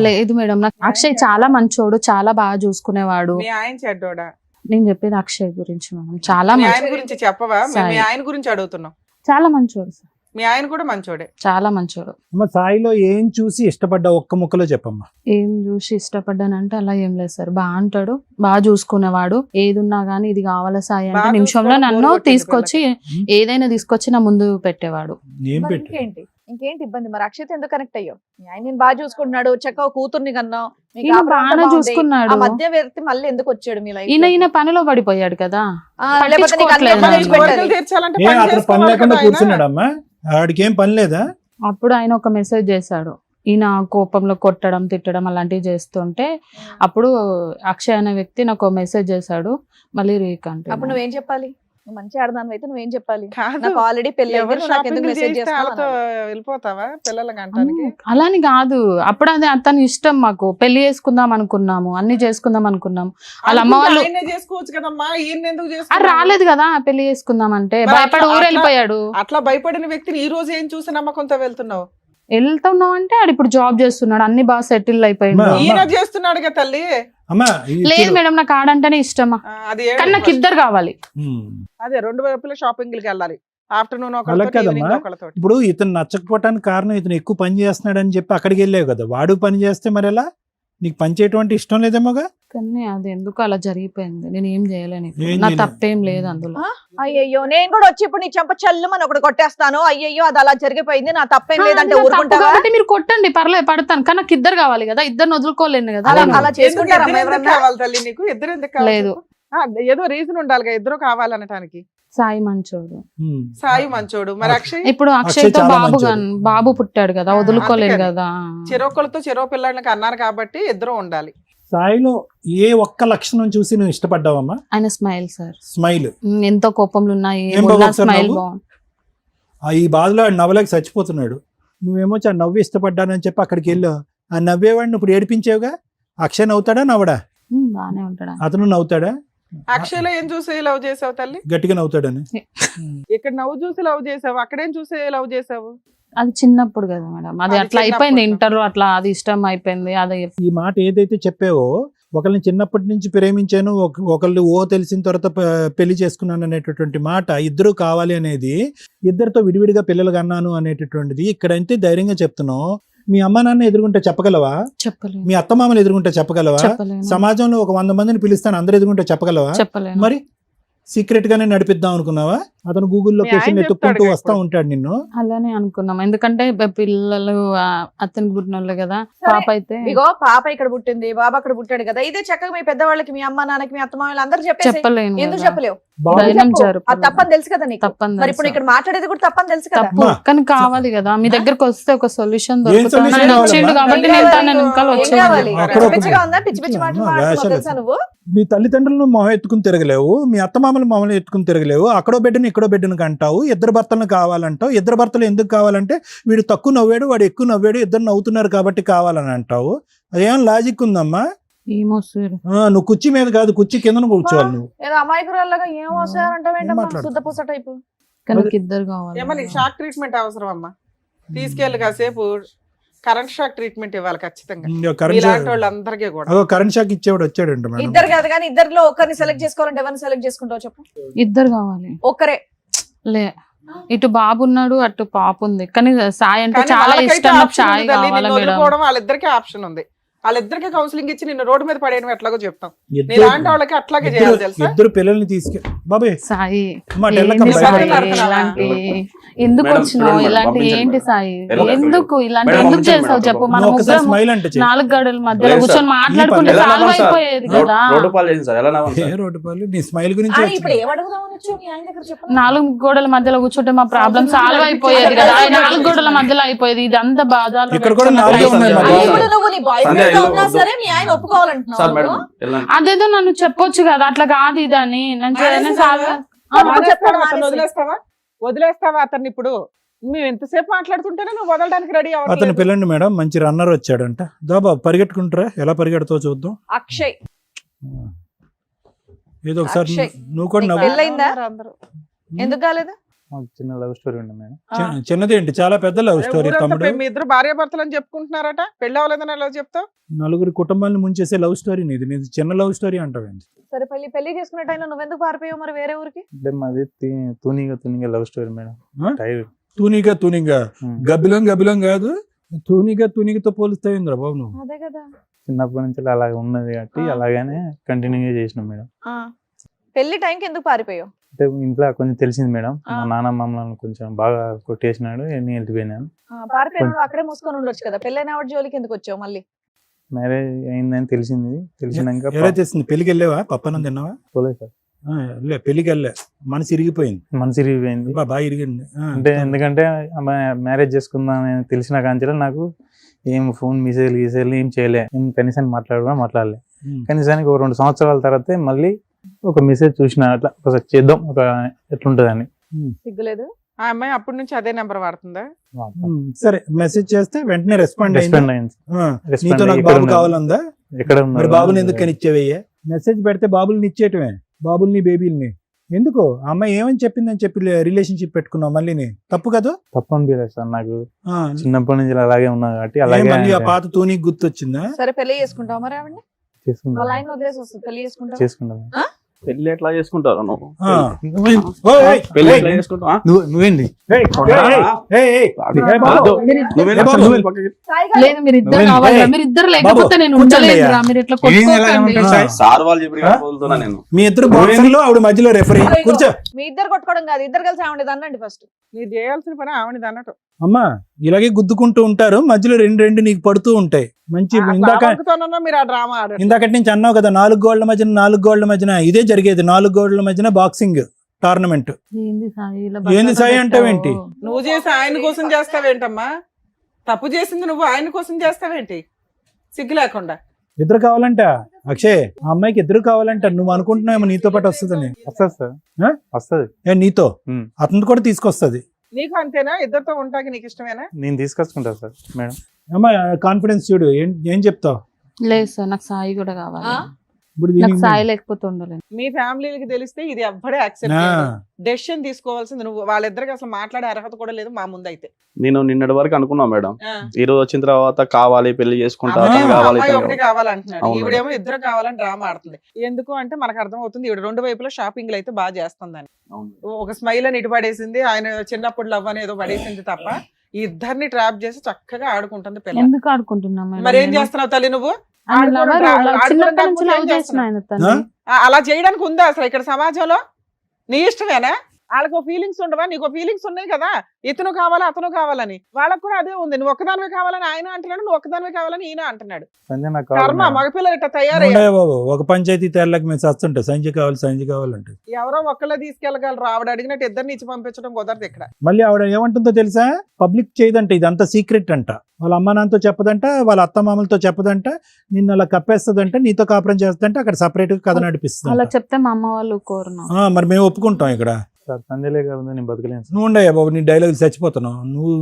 లేదు మేడం, నాకు అక్షయ్ చాలా మంచోడు, చాలా బాగా చూసుకునేవాడు. మీ ఆయన చెడ్డోడా? నేను చెప్పేది అక్షయ్ గురించి మేడం, చాలా మీ ఆయన మంచి, గురించి చెప్పవా? మీ సాయి. ఆయన గురించి అడుగుతున్నాం. చాలా మంచోడు సార్, మీ ఆయన కూడా మంచోడే. చాలా మంచోడు. అమ్మ, సాయిలో ఏం చూసి ఇష్టపడ్డా ఒక్క ముక్కలో చెప్పమ్మా. ఏం చూసి ఇష్టపడ్డానంటే అలా ఏం లేదు సార్, బాగా అంటాడు, బాగా చూసుకునేవాడు. ఏది ఉన్నా గానీ ఇది కావాలా సాయి అంటే బాగా నిమిషంలో చూసుకోవడం నన్ను బోర్ కొట్టింది తీసుకొచ్చి ఏదైనా తీసుకొచ్చి నా ముందు పెట్టేవాడు. ఏం మరి పెట్టు? ఇంకేంటి ఇబ్బంది? మరి అక్షయ్ ఎందుకు కనెక్ట్ అయ్యో? మీ ఆయన నేను బాగా చూసుకుంటున్నాడు, చక్కగా కూతుర్ని కన్నావు, మీకు ఈయన కాపురం అంతా బాగా బాగుంది. చూసుకున్నాడు. ఆ మధ్య వ్యక్తి మళ్ళీ ఎందుకు వచ్చాడు మీ లైఫ్? ఈయన పనిలో పడిపోయాడు కదా. లేకపోతే నీకు అన్ని పట్టించుకోవట్లేదు అమ్మాయిలు నన్ను. పెట్టాలి. కోరికలు తీర్చాలంటే ఏ పని అతను పని చేసుకోవాలి లేకుండా కదా ఆయన. కూర్చున్నాడమ్మా? ఆడికి ఏం పని లేదా? అప్పుడు ఆయన ఒక మెసేజ్ చేశాడు. ఈయన కోపంలో కొట్టడం, తిట్టడం అలాంటివి చేస్తుంటే అప్పుడు అక్షయ్ అనే వ్యక్తి నాకు మెసేజ్ చేశాడు. మళ్ళీ రీకంటే అప్పుడు నువ్వేం చెప్పాలి? నువ్వు మంచి ఆడదాని అయితే నువ్వేం చెప్పాలి? కాదు, నాకు ఆల్రెడీ పెళ్లి ఎవరు అయింది, నాకు ఎందుకు షాపింగ్ మెసేజ్ చేస్తే వాళ్ళతో చేస్తావు? వెళ్ళిపోతావా పిల్లలకి అంటానికి? అలాని కాదు, అప్పుడు అది అతని ఇష్టం. మాకు పెళ్లి చేసుకుందాం అనుకున్నాము, అన్ని చేసుకుందాం అనుకున్నాము. వాళ్ళ అమ్మ వాళ్ళు ఆయనే చేసుకోవచ్చు కదమ్మా, ఈయన ఎందుకు అది చేసుకున్నావు? రాలేదు కదా పెళ్లి చేసుకుందాం అంటే, మరి భయపడి ఊరు అట్లా- వెళ్ళిపోయాడు. అట్లా భయపడిన వ్యక్తిని ఈ రోజు ఏం చూసి నమ్మకంతో వెళ్తున్నావు? వెళ్తున్నాం అంటే ఆడు ఇప్పుడు జాబ్ చేస్తున్నాడు, అన్ని బాగా సెటిల్ అయిపోయింది. అమ్మా. ఈయన చేస్తున్నాడుగా తల్లి. అమ్మా లేదు మేడం, నాకు ఆడంటేనే ఇష్టమా, అది కానీ నాకు ఇద్దరు కావాలి. అదే 2 వైపుల షాపింగ్లకి వెళ్ళాలి. ఆఫ్టర్నూన్ అలా ఒకళ్ళతో, కాదమ్మా. ఈవినింగ్ ఒకళ్ళతో. ఇప్పుడు ఇతను నచ్చకపోవటానికి కారణం ఇతను ఎక్కువ పని చేస్తున్నాడని చెప్పి అక్కడికి వెళ్ళావు కదా. వాడు పని చేస్తే మరి ఎలా? నీకు పని చేయటం అంటే ఇష్టం లేదేమోగా? కానీ అది ఎందుకు అలా జరిగిపోయింది, నేను ఏం చేయలేను. ఇప్పుడు ఏం నా చేయలేదు. తప్పేం లేదు అందులో. అయ్యయ్యో, నేను కూడా వచ్చి ఇప్పుడు నీ చెంప చల్లుమని ఒకటి కొట్టేస్తాను. అయ్యయ్యో, అది అలా జరిగిపోయింది, నా తప్పేం ఆ, లేదంటే అది నా తప్పు ఊరుకుంటావా? కాబట్టి మీరు కొట్టండి, పర్లేదు, పడతాను. కానీ నాకు ఇద్దరు కావాలి కదా, ఇద్దరు వదులుకోలేను కదా. అలా అవును. అలా ఎందుకు చేసుకుంటారా ఇద్దరు ఎందుకు ఎవరన్నా? కావాలి తల్లి నీకు? ఇద్దరు ఎందుకు కావాలి? లేదు. ఏదో రీజన్ ఉండాలిగా ఇద్దరు కావాలనటానికి. సాయి మంచోడు. సాయి మంచోడు. మరి అక్షయ్ ఇప్పుడు అక్షయ్ అక్షయ్తో చాలా బాబు మంచోడు. బాబు పుట్టాడు కదా, వదులుకోలేను అందుకని. కదా. చెరోకలతో చెరో పిల్లలకి అన్నారు కాబట్టి ఇద్దరు ఉండాలి. సాయిలో ఏ ఒక్క లక్షణం చూసి నువ్వు ఇష్టపడ్డావమ్మా? ఆయన స్మైల్ సార్, స్మైల్. ఎంతో కోపంలో ఉన్నా ఏం ఏమున్నా బాగోదు సార్ స్మైల్ నవ్వు? బాగుంది. ఈ బాధలో ఆడు నవ్వలేక చచ్చిపోతున్నాడు. నువ్వేమో ఆ నవ్వు ఇష్టపడ్డానని చెప్పి అక్కడికి వెళ్ళావు. ఆ నవ్వేవాడిని ఇప్పుడు ఏడిపించావుగా. అక్షయ్ నవ్వుతాడా నవ్వడా? బానే ఉంటాడా? అతను నవ్వుతాడా? అక్షయ్లో ఏం చూసి లవ్ చేసావు తల్లి? గట్టిగా నవ్వుతాడని. ఇక్కడ నవ్వు చూసి లవ్ చేసావు, అక్కడేం చూసి లవ్ చేసావు? అది చిన్నప్పుడు కదా మేడం, అది అది అట్లా అయిపోయింది. చిన్నప్పుడు. ఇంటర్ అట్లా అది ఇష్టం అయిపోయింది. అది ఈ మాట ఏదైతే చెప్పావో, ఒకళ్ళని చిన్నప్పటి నుంచి ప్రేమించాను, ఒకళ్ళు తెలిసిన తర్వాత పెళ్లి చేసుకున్నాను అనేటటువంటి మాట, ఇద్దరు కావాలి అనేది, ఇద్దరితో విడివిడిగా పిల్లలు కన్నాను అనేటటువంటిది ఇక్కడంతే ధైర్యంగా చెప్తున్నావు. మీ అమ్మ నాన్న ఎదురుగుంటే చెప్పగలవా? చెప్పలేను, మీ అత్తమామలు ఎదురుగుంటే చెప్పగలవా? చెప్పలేను, సమాజంలో ఒక 100 మందిని పిలుస్తాను అందరు ఎదురుగుంటే చెప్పగలవా? చెప్పలేను. మరి సీక్రెట్ గానే నడిపిద్దాం అనుకున్నావా? అతను గూగుల్ మీ లొకేషన్ ఆయన ఎత్తుక్కుంటూ చెప్తాడుగా వస్తా ఇప్పుడు. ఉంటాడు నిన్ను. అలానే అనుకున్నాం, ఎందుకంటే పిల్లలు అతనికి పుట్టినోళ్ళు కదా. సరే. పాప అయితే ఇగో పాప ఇక్కడ పుట్టింది, బాబా అక్కడ పుట్టాడు కదా, ఇదే చక్కగా మీ పెద్దవాళ్ళకి, మీ అమ్మ నాన్నకి, మీ అత్తమామలు అందరూ చెప్పేసి చెప్పలేను ఎందుకు కదా. చెప్పలేవు? బాబు ధైర్యం చెప్పు. జరుపు. అది తప్పని తెలుసు కదా నీకు. తప్పని మరి ఇప్పుడు తెలుసు. ఇక్కడ మాట్లాడేది కూడా తప్పని తెలుసు కదా. తప్పు కానీ కావాలి కదా, మీ దగ్గరకు వస్తే ఒక సొల్యూషన్ ఏం దొరుకుతుంది. solution ఆయన కావాలమ్మా? వచ్చిండు కాబట్టి ఏం నేను కావాలి? తన వెనకాల ఏం వచ్చేది. కావాలి? అక్కడ పిచ్చి ఒక- పిచ్చిగా ఉందా? పిచ్చి పిచ్చి మాటలు అమ్మా, మాట్లాడుతున్నావు వేషాలు తెలుసా నువ్వు? మీ తల్లిదండ్రులను మొహం ఎత్తుకుని తిరగలేవు, మీ అత్తమామలు మొహం ఎత్తుకుని తిరగలేవు, అక్కడో బిడ్డను ఇక్కడో బిడ్డను అంటావు, ఇద్దరు భర్తలను కావాలంటావు. ఇద్దరు భర్తలు ఎందుకు కావాలంటే వీడు తక్కువ నవ్వాడు, వాడు ఎక్కువ నవ్వాడు, ఇద్దరు నవ్వుతున్నారు కాబట్టి కావాలని అంటావు. అదేం లాజిక్ ఉందమ్మా? ఏమో సార్, నువ్వు కుర్చీ మీద కాదు, కుర్చీ కింద కూర్చోవాలి నువ్వు. ఏదో అమాయకురాల్లాగా ఏం వస్తారంటావేంటమ్మా? మాట్లాడు. శుద్ధ పూస టైపు. కానీ నాకు ఇద్దరు కావాలి. ఏమని షాక్ ట్రీట్మెంట్ అవసరం అమ్మా? తీసుకెళ్ళి కాసేపు కరెంట్ షాక్ ట్రీట్మెంట్ ఇవ్వాలి ఖచ్చితంగా, ఇలాంటి వాళ్ళందరికీ కూడా. కరెంట్ షాక్ ఇచ్చేవాడు వచ్చాడంట మేడం. ఇద్దరు కాదు కానీ ఇద్దరిలో ఒకరిని సెలెక్ట్ చేసుకోవాలంటే ఎవరిని సెలెక్ట్ చేసుకుంటావు చెప్పు? ఇద్దరు కావాలి. ఒక్కరే. లే, ఇటు బాబు ఉన్నాడు, అటు పాప ఉంది. కానీ సాయి అంటే కానీ చాలా వాళ్ళకైతే ఇష్టం, నాకు ఆప్షన్ సాయి ఉంది తల్లి, కావాలా నిన్ను మేడం. వదులుకోవడం వాళ్ళిద్దరికీ ఆప్షన్ ఉంది. వాళ్ళిద్దరికి కౌన్సిలింగ్ ఇచ్చి నిన్ను రోడ్డు మీద పడేయడం ఎట్లాగో చెప్తాం. ఇద్దరు- నీలాంటి వాళ్ళకి అట్లాగే చేయాలి తెలుసా? ఇద్దరు పిల్లల్ని బాబాయ్ సాయి అమ్మా, ఏంటి టెల్లకమ్మ ఏంటి సాయి? భయపడుతున్నావా? ఇలాంటి ఎందుకు మేడం, వచ్చినావు? చూడండి ఇలాంటి పంపించండి ఏంటి మేడం. సాయి? మేడం, ఎందుకు ఇలాంటి మేడం, ఎందుకు పంపించండి చేసావు మేడం. చెప్పు? మనం నువ్వు ఒకసారి ముగ్గురం స్మైల్ అంటే చెయ్యి. 4 గడుల మధ్యలో లేదు కూర్చొని సార్. మాట్లాడుకుంటే ఎలా సాల్వ్ నవ్వాలి సార్? అయిపోయేది కదా. రోడ్డు పాలు చేసింది సార్, ఎలా నవ్వాలి ఏ సార్? రోడ్డు పాలు, నీ స్మైల్ గురించి ఆ, వచ్చింది. ఇప్పుడు ఏమడుగుదామని వచ్చావు మీ ఆయన దగ్గర చెప్పు? 4 గోడల మధ్యలో కూర్చుంటే మా ప్రాబ్లం సాల్వ్ అయిపోయేది కదా. 4 గోడల మధ్యలో అయిపోయేది, ఇదంతా బాధలు. ఇక్కడ కూడా 4 ఉన్నాయి మా ఆ, బాధ. ఇప్పుడు నువ్వు నీ బాయ్ సంధ్య, ఫ్రెండ్ గా ఇల్లు ఉన్నా వద్దు. సరే మీ ఆయన సార్ ఒప్పుకోవాలంటున్నావు మేడం నువ్వు? వెళ్ళండి. అదేదో నన్ను చెప్పొచ్చు కదా, అట్లా కాదు ఇదని నేను ఏదైనా సాల్వ్ చెప్పాడు అతన్ని మానేసి. వదిలేస్తావా అతన్ని? ఇప్పుడు మేము ఎంతసేపు మాట్లాడుతుంటేనే నువ్వు వదలడానికి రెడీ అతని అవ్వట్లేదు. పిల్లండి మేడం, మంచి రన్నర్ వచ్చాడంట. దాబా పరిగెట్టుకుంటారా, ఎలా పరిగెడతావు చూద్దాం. అక్షయ్ ఏదో ఒకసారి అక్షయ్, నువ్వు కూడా నీకు నవ్వు. పెళ్ళయిందా? అందరూ. ఎందుకు కాలేదు? మాకు చిన్న లవ్ స్టోరీ ఉంది మేడం. చిన్నది ఏంటి, చాలా పెద్ద లవ్ స్టోరీ ఊరంతా తమ్ముడు. మీ ఇద్దరు భార్య భర్తలు అని చెప్పుకుంటున్నారట, పెళ్లి అవ్వలేదని ఎలా చెప్తావు? నలుగురి కుటుంబాన్ని ముంచేసే లవ్ స్టోరీ నీది. నీది చిన్న లవ్ స్టోరీ అంటావేంటి? సరే పెళ్లి చేసుకునే టైంలో నువ్వెందుకు పారిపోయావు మరి వేరే ఊరికి? అంటే మాది తూనిగా లవ్ స్టోరీ మేడం. ఆ? టైర్ తూనిగా గబ్బిలం కాదు, తూనిగతో పోలుస్తావు ఇంద్ర బాబు నువ్వు. అదే కదా. చిన్నప్పటి నుంచి అలాగే ఉన్నది కాబట్టి అలాగనే కంటిన్యూగా చేసినాం మేడం. ఆ. పెళ్లి టైంకి ఎందుకు పారిపోయావు? అంటే ఇంట్లో కొంచెం తెలిసింది మేడం, ఆ. మా నాన్న మమ్మల్ని కొంచెం బాగా కొట్టేసినాడు, నేను వెళ్ళిపోయినాను. పారిపోయినాడు అక్కడే మూసుకొని ఉండొచ్చు కదా, పెళ్ళైన ఆవిడ జోలికి ఎందుకు వచ్చావు మళ్ళీ? మ్యారేజ్ అయిందని తెలిసినాక ఎవరైతే తెస్తుంది? పెళ్లికి వెళ్ళావా? పప్పనం తిన్నావా? పోలేదు సార్. పెళ్లికి వెళ్ళా, మనసు ఇరిగిపోయింది. మనసు ఇరిగిపోయింది. బాగా ఇరిగింది. అంటే ఎందుకంటే మ్యారేజ్ చేసుకుందామని తెలిసిన కాంచెలో నాకు ఏం ఫోన్ మెసేజ్లు ఏం చేయలే, ఏం కనీసం మాట్లాడలే. కనీసానికి ఒక 2 సంవత్సరాల తర్వాత మళ్ళీ ఒక మెసేజ్ చూసిన, అట్లా ఒకసారి చేద్దాం ఒక ఎట్లుంటదని. సిగ్గులేదు? ఆ అమ్మాయి అప్పటి నుంచి అదే నెంబర్ వాడుతుందా? సరే, మెసేజ్ చేస్తే వెంటనే రెస్పాండ్ రెస్పాండ్ అయింది. నీతో నాకు బాబు కావాలందా? ఎక్కడ మరి ఉన్నారు? బాబుని ఎందుకు కనిచ్చేవయ్యా? మెసేజ్ పెడితే బాబుల్ని ఇచ్చేయటమే, బాబుల్ని బేబీల్ని ఎందుకు? ఆ అమ్మాయి ఏమని చెప్పిందని చెప్పి రిలేషన్షిప్ పెట్టుకున్నావు మళ్ళీ, తప్పు కదా? తప్పు అనిపించలేదు సార్, నాకు ఆ, చిన్నప్పటి నుంచి అలాగే ఉన్నా కాబట్టి ఏ అలాగే మళ్ళీ ఆ పాత తూనికి గుర్తొచ్చిందా? సరే పెళ్లి చేసుకుంటావు మరి ఆవిడని? వాళ్ళ ఆయన వదిలేసి వస్తుంది, పెళ్లి చేసుకుంటావు? చేసుకుంటాం. పెళ్లి ఎట్లా చేసుకుంటారు నువ్వు? ఆ. ఓయ్, పెళ్లి ఏయ్, ఎట్లా చేసుకుంటావా? నువ్వేంటి ఏయ్, ఏయ్, ఏయ్, ఏయ్, బాబు. నువ్వెందుకు బాబు, అసలు పక్కకి? సాయి గారు, లేదు, మీరు ఇద్దరు నువ్వేంటి? కావాలి, ఏయ్, మీరు ఇద్దరు బాబు, లేకపోతే నేను కూర్చోండి ఉండలేదురా. అయ్యా. మీరు ఇట్లా ఏం ఎలా కొట్టుకోకండి. ఉంటారు? సార్ వాళ్ళు చెప్పి పోతున్నా నేను. మీ ఇద్దరు బాక్సింగ్ లో ఆవిడ మధ్యలో రెఫరీ. కూర్చో. మీ ఇద్దరు కొట్టుకోవడం కాదు, ఇద్దరు కలిసి ఆవిడ అనండి ఫస్ట్. మీరు చేయాల్సిన పని ఆవిడది అన్నట్టు. అమ్మా, ఇలాగే గుద్దుకుంటూ ఉంటారు, మధ్యలో రెండు నీకు పడుతూ ఉంటాయి. మంచి మీరు ఆ డ్రామా ఆడారు. ఇందాకటి నుంచి అన్నావు కదా, 4 గోళ్ల మధ్యన ఇదే జరిగేది. 4 గోళ్ల మధ్యన బాక్సింగ్ టోర్నమెంట్. ఏంది సాయి ఇలా ఏంది సాయి అంటావేంటి? నువ్వు చేసి ఆయన కోసం చేస్తావేంటమ్మా? తప్పు చేసింది నువ్వు ఆయన కోసం చేస్తావేంటి సిగ్గు లేకుండా? ఇద్దరు కావాలంట అక్షయ్, ఆ అమ్మాయికి ఇద్దరు కావాలంట. నువ్వు అనుకుంటున్నావేమో నీతో పాటు వస్తుందని. వస్తుంది సార్, ఆ? వస్తుంది. నీతో ఉమ్. అతను కూడా తీసుకొస్తుంది. నీకు అంతేనా? ఇద్దరితో ఉంటాకి నీకు ఇష్టమేనా? నేను తీసుకొచ్చుకుంటా సార్ మేడం. అమ్మా, కాన్ఫిడెన్స్ చూడు. ఏం చెప్తావు లేదు సార్, నాకు సాయి కూడా కావాలి. ఆ? ఇప్పుడు నాకు దీనికి? సాయి లేకపోతే ఉండలేను. మీ ఫ్యామిలీకి తెలిస్తే ఇది ఎవ్వడే యాక్సెప్ట్ ఆ, డెసిషన్ తీసుకోవాల్సింది నువ్వు. వాళ్ళిద్దరికి అసలు మాట్లాడే అర్హత కూడా లేదు మా ముందు అయితే. నేను నిన్నటి వరకు అనుకున్నా మేడం, ఈ రోజు వచ్చిన తర్వాత కావాలి పెళ్లి చేసుకుంటా, అమ్మాయి అతను కావాలి, అమ్మాయి ఇతను ఒకటి కావాలి. కావాలంటున్నాడు, అవును. ఈవిడేమో ఇద్దరు కావాలని డ్రామా ఆడుతుంది. ఎందుకు అంటే మనకు అర్థం అవుతుంది ఈవిడ 2 వైపులా షాపింగ్లు అయితే బాగా చేస్తుందని. అవును. ఒక స్మైల్ అని ఇటు పడేసింది, ఆయన చిన్నప్పుడు లవ్ అని ఏదో పడేసింది తప్ప ఈ ఇద్దరిని ట్రాప్ చేసి చక్కగా ఆడుకుంటుంది పిల్ల. ఎందుకు ఆడుకుంటున్నా మేడం? మరి ఏం నేను? చేస్తున్నావు తల్లి నువ్వు? ఆయన lover, ఆడుకోవడం చిన్నప్పటి కాకపోతే నుంచి ఏం లవ్ చేసిన చేస్తున్నావు? ఆయన తన్ని. అలా చేయడానికి ఉందా అసలు ఇక్కడ సమాజంలో? నీ ఇష్టమేనా? వాళ్ళకి ఫీలింగ్స్ ఉండవా? నీకు ఫీలింగ్స్ ఉన్నాయి కదా, ఇతను కావాలా అతను కావాలని. వాళ్ళకు కూడా అదే ఉంది. నువ్వు ఒక్కదానివే కావాలని ఆయన అంటున్నాడు, నువ్వు ఒక్కదానివే కావాలని ఈయన అంటున్నాడు. సంజయ్ నాకు కర్మ, కావాలి. మగపిల్లలు ఇట్లా తయారయ్యారు. ఉండయా బాబు, ఒక పంచాయతీ తేళ్ళకి మేము చస్తుంటాం, సంజయ్ కావాలంటే. ఎవరో ఒక్కళ్ళే తీసుకెళ్ళగలరు. ఆవిడ అడిగినట్టు ఇద్దరిని ఇచ్చి పంపించడం కుదరదు ఇక్కడ. మళ్ళీ ఆవిడ ఏమంటుందో తెలుసా, పబ్లిక్ చేయదంట, ఇదంతా సీక్రెట్ అంట, వాళ్ళ అమ్మ నాన్నతో చెప్పదంట, వాళ్ళ అత్త మామలతో చెప్పదంట, నిన్ను అలా కప్పేస్తుందంట, నీతో కాపురం చేస్తుందంటే అక్కడ సపరేట్ గా కథ అలా నడిపిస్తుంది. చెప్తే మా అమ్మ వాళ్ళు కోరును. మరి మేము ఒప్పుకుంటాం ఇక్కడ. సార్ సంజయ్ లేక నేను బతకలేను సార్. నువ్వు ఉండయా బాబు, నీ డైలాగ్ చచ్చిపోతున్నావు నువ్వు,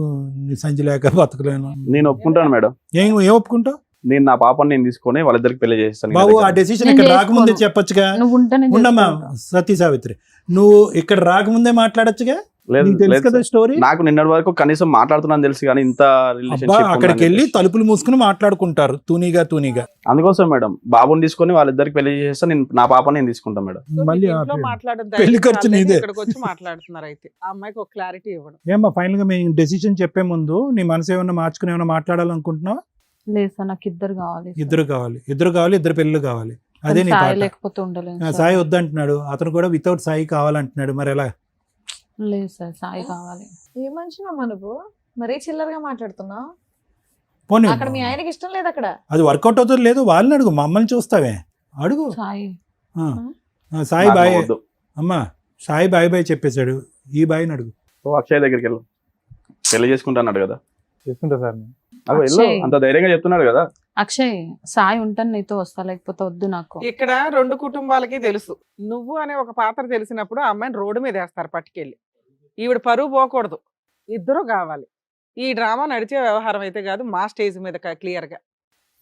నీ సంచి లేక బతకలేను. నేను ఒప్పుకుంటాను మేడం. ఏం ఒప్పుకుంటావు నేను నా పాపని నేను తీసుకొని వాళ్ళిద్దరికి పెళ్లి చేస్తాను. బాబు? ఆ డెసిషన్ నేను ఇక్కడ చేసుకోను. రాకముందే చెప్పొచ్చుగా. నువ్వు ఉంటేనే ఉండమ్మా చేసుకుంటా. సతీ సావిత్రి, నువ్వు ఇక్కడ రాకముందే మాట్లాడొచ్చుగా. లేదు, నీకు తెలుసు లేదు కదా సార్. స్టోరీ. నాకు నిన్నటి వరకు కనీసం మాట్లాడుతున్నాను తెలుసు, కానీ ఇంత అబ్బా, రిలేషన్షిప్ అక్కడికి వెళ్ళి తలుపులు మూసుకుని మాట్లాడుకుంటారు తూనీగా. అందుకోసం మేడం బాబుని తీసుకొని వాళ్ళిద్దరికి పెళ్లి చేస్తే నేను నా పాపని నేను తీసుకుంటాను మేడం. సో మళ్ళీ మీకు ఆ ఇంట్లో పెళ్లి. మాట్లాడడం పెళ్లి ధైర్యం ఖర్చు చాలదని నీదే. ఇక్కడికి వచ్చి మాట్లాడుతున్నారు. అయితే ఆ అమ్మాయికి ఒక క్లారిటీ ఇవ్వడం. ఏమ్మా ఫైనల్ గా మేము డెసిషన్ చెప్పే ముందు నీ మనసు ఏమన్నా మార్చుకుని ఏమన్నా మాట్లాడాలనుకుంటున్నావా? లేదు సార్, నాకు ఇద్దరు కావాలి సార్. ఇద్దరు కావాలి, ఇద్దరు పెళ్ళిళ్ళు కావాలి. అదే నీ సాయి పాట. లేకపోతే ఉండలేను ఆ, సార్. సాయి వద్దంటున్నాడు, అతను కూడా వితౌట్ సాయి కావాలంటున్నాడు. మరి ఎలా? లేదు సార్, సాయి కావాలి. ఏ మనిషినమ్మా నువ్వు, మరీ చిల్లరగా మాట్లాడుతున్నావు. పోనీ అక్కడ మీ ఆయనకి ఇష్టం లేదు అక్కడ. అది వర్కౌట్ అవుతుంది లేదు, వాళ్ళని అడుగు, మమ్మల్ని చూస్తావే అడుగు. సాయి ఆ. సాయి నాకు బాయ్ వద్దు. అమ్మా, సాయి బాయ్ చెప్పేశాడు, ఈ బాయ్ని అడుగు. ఓ అక్షయ్ దగ్గరికి వెళ్ళు, పెళ్లి చేసుకుంటాన్నాడు కదా. చేసుకుంటా సార్ నేను. అవి వెళ్ళు, అక్షయ్. అంత ధైర్యంగా చెప్తున్నాడు కదా. అక్షయ్, సాయి ఉంటాను నీతో వస్తా, లేకపోతే వద్దు నాకు. ఇక్కడ రెండు కుటుంబాలకి తెలుసు, నువ్వు అనే ఒక పాత్ర తెలిసినప్పుడు ఆ అమ్మాయిని రోడ్డు మీద వేస్తారు పట్టుకెళ్ళి. ఈవిడ పరువు పోకూడదు, ఇద్దరు కావాలి. ఈ డ్రామా నడిచే వ్యవహారం అయితే కాదు, మా స్టేజ్ మీద క్లియర్ గా.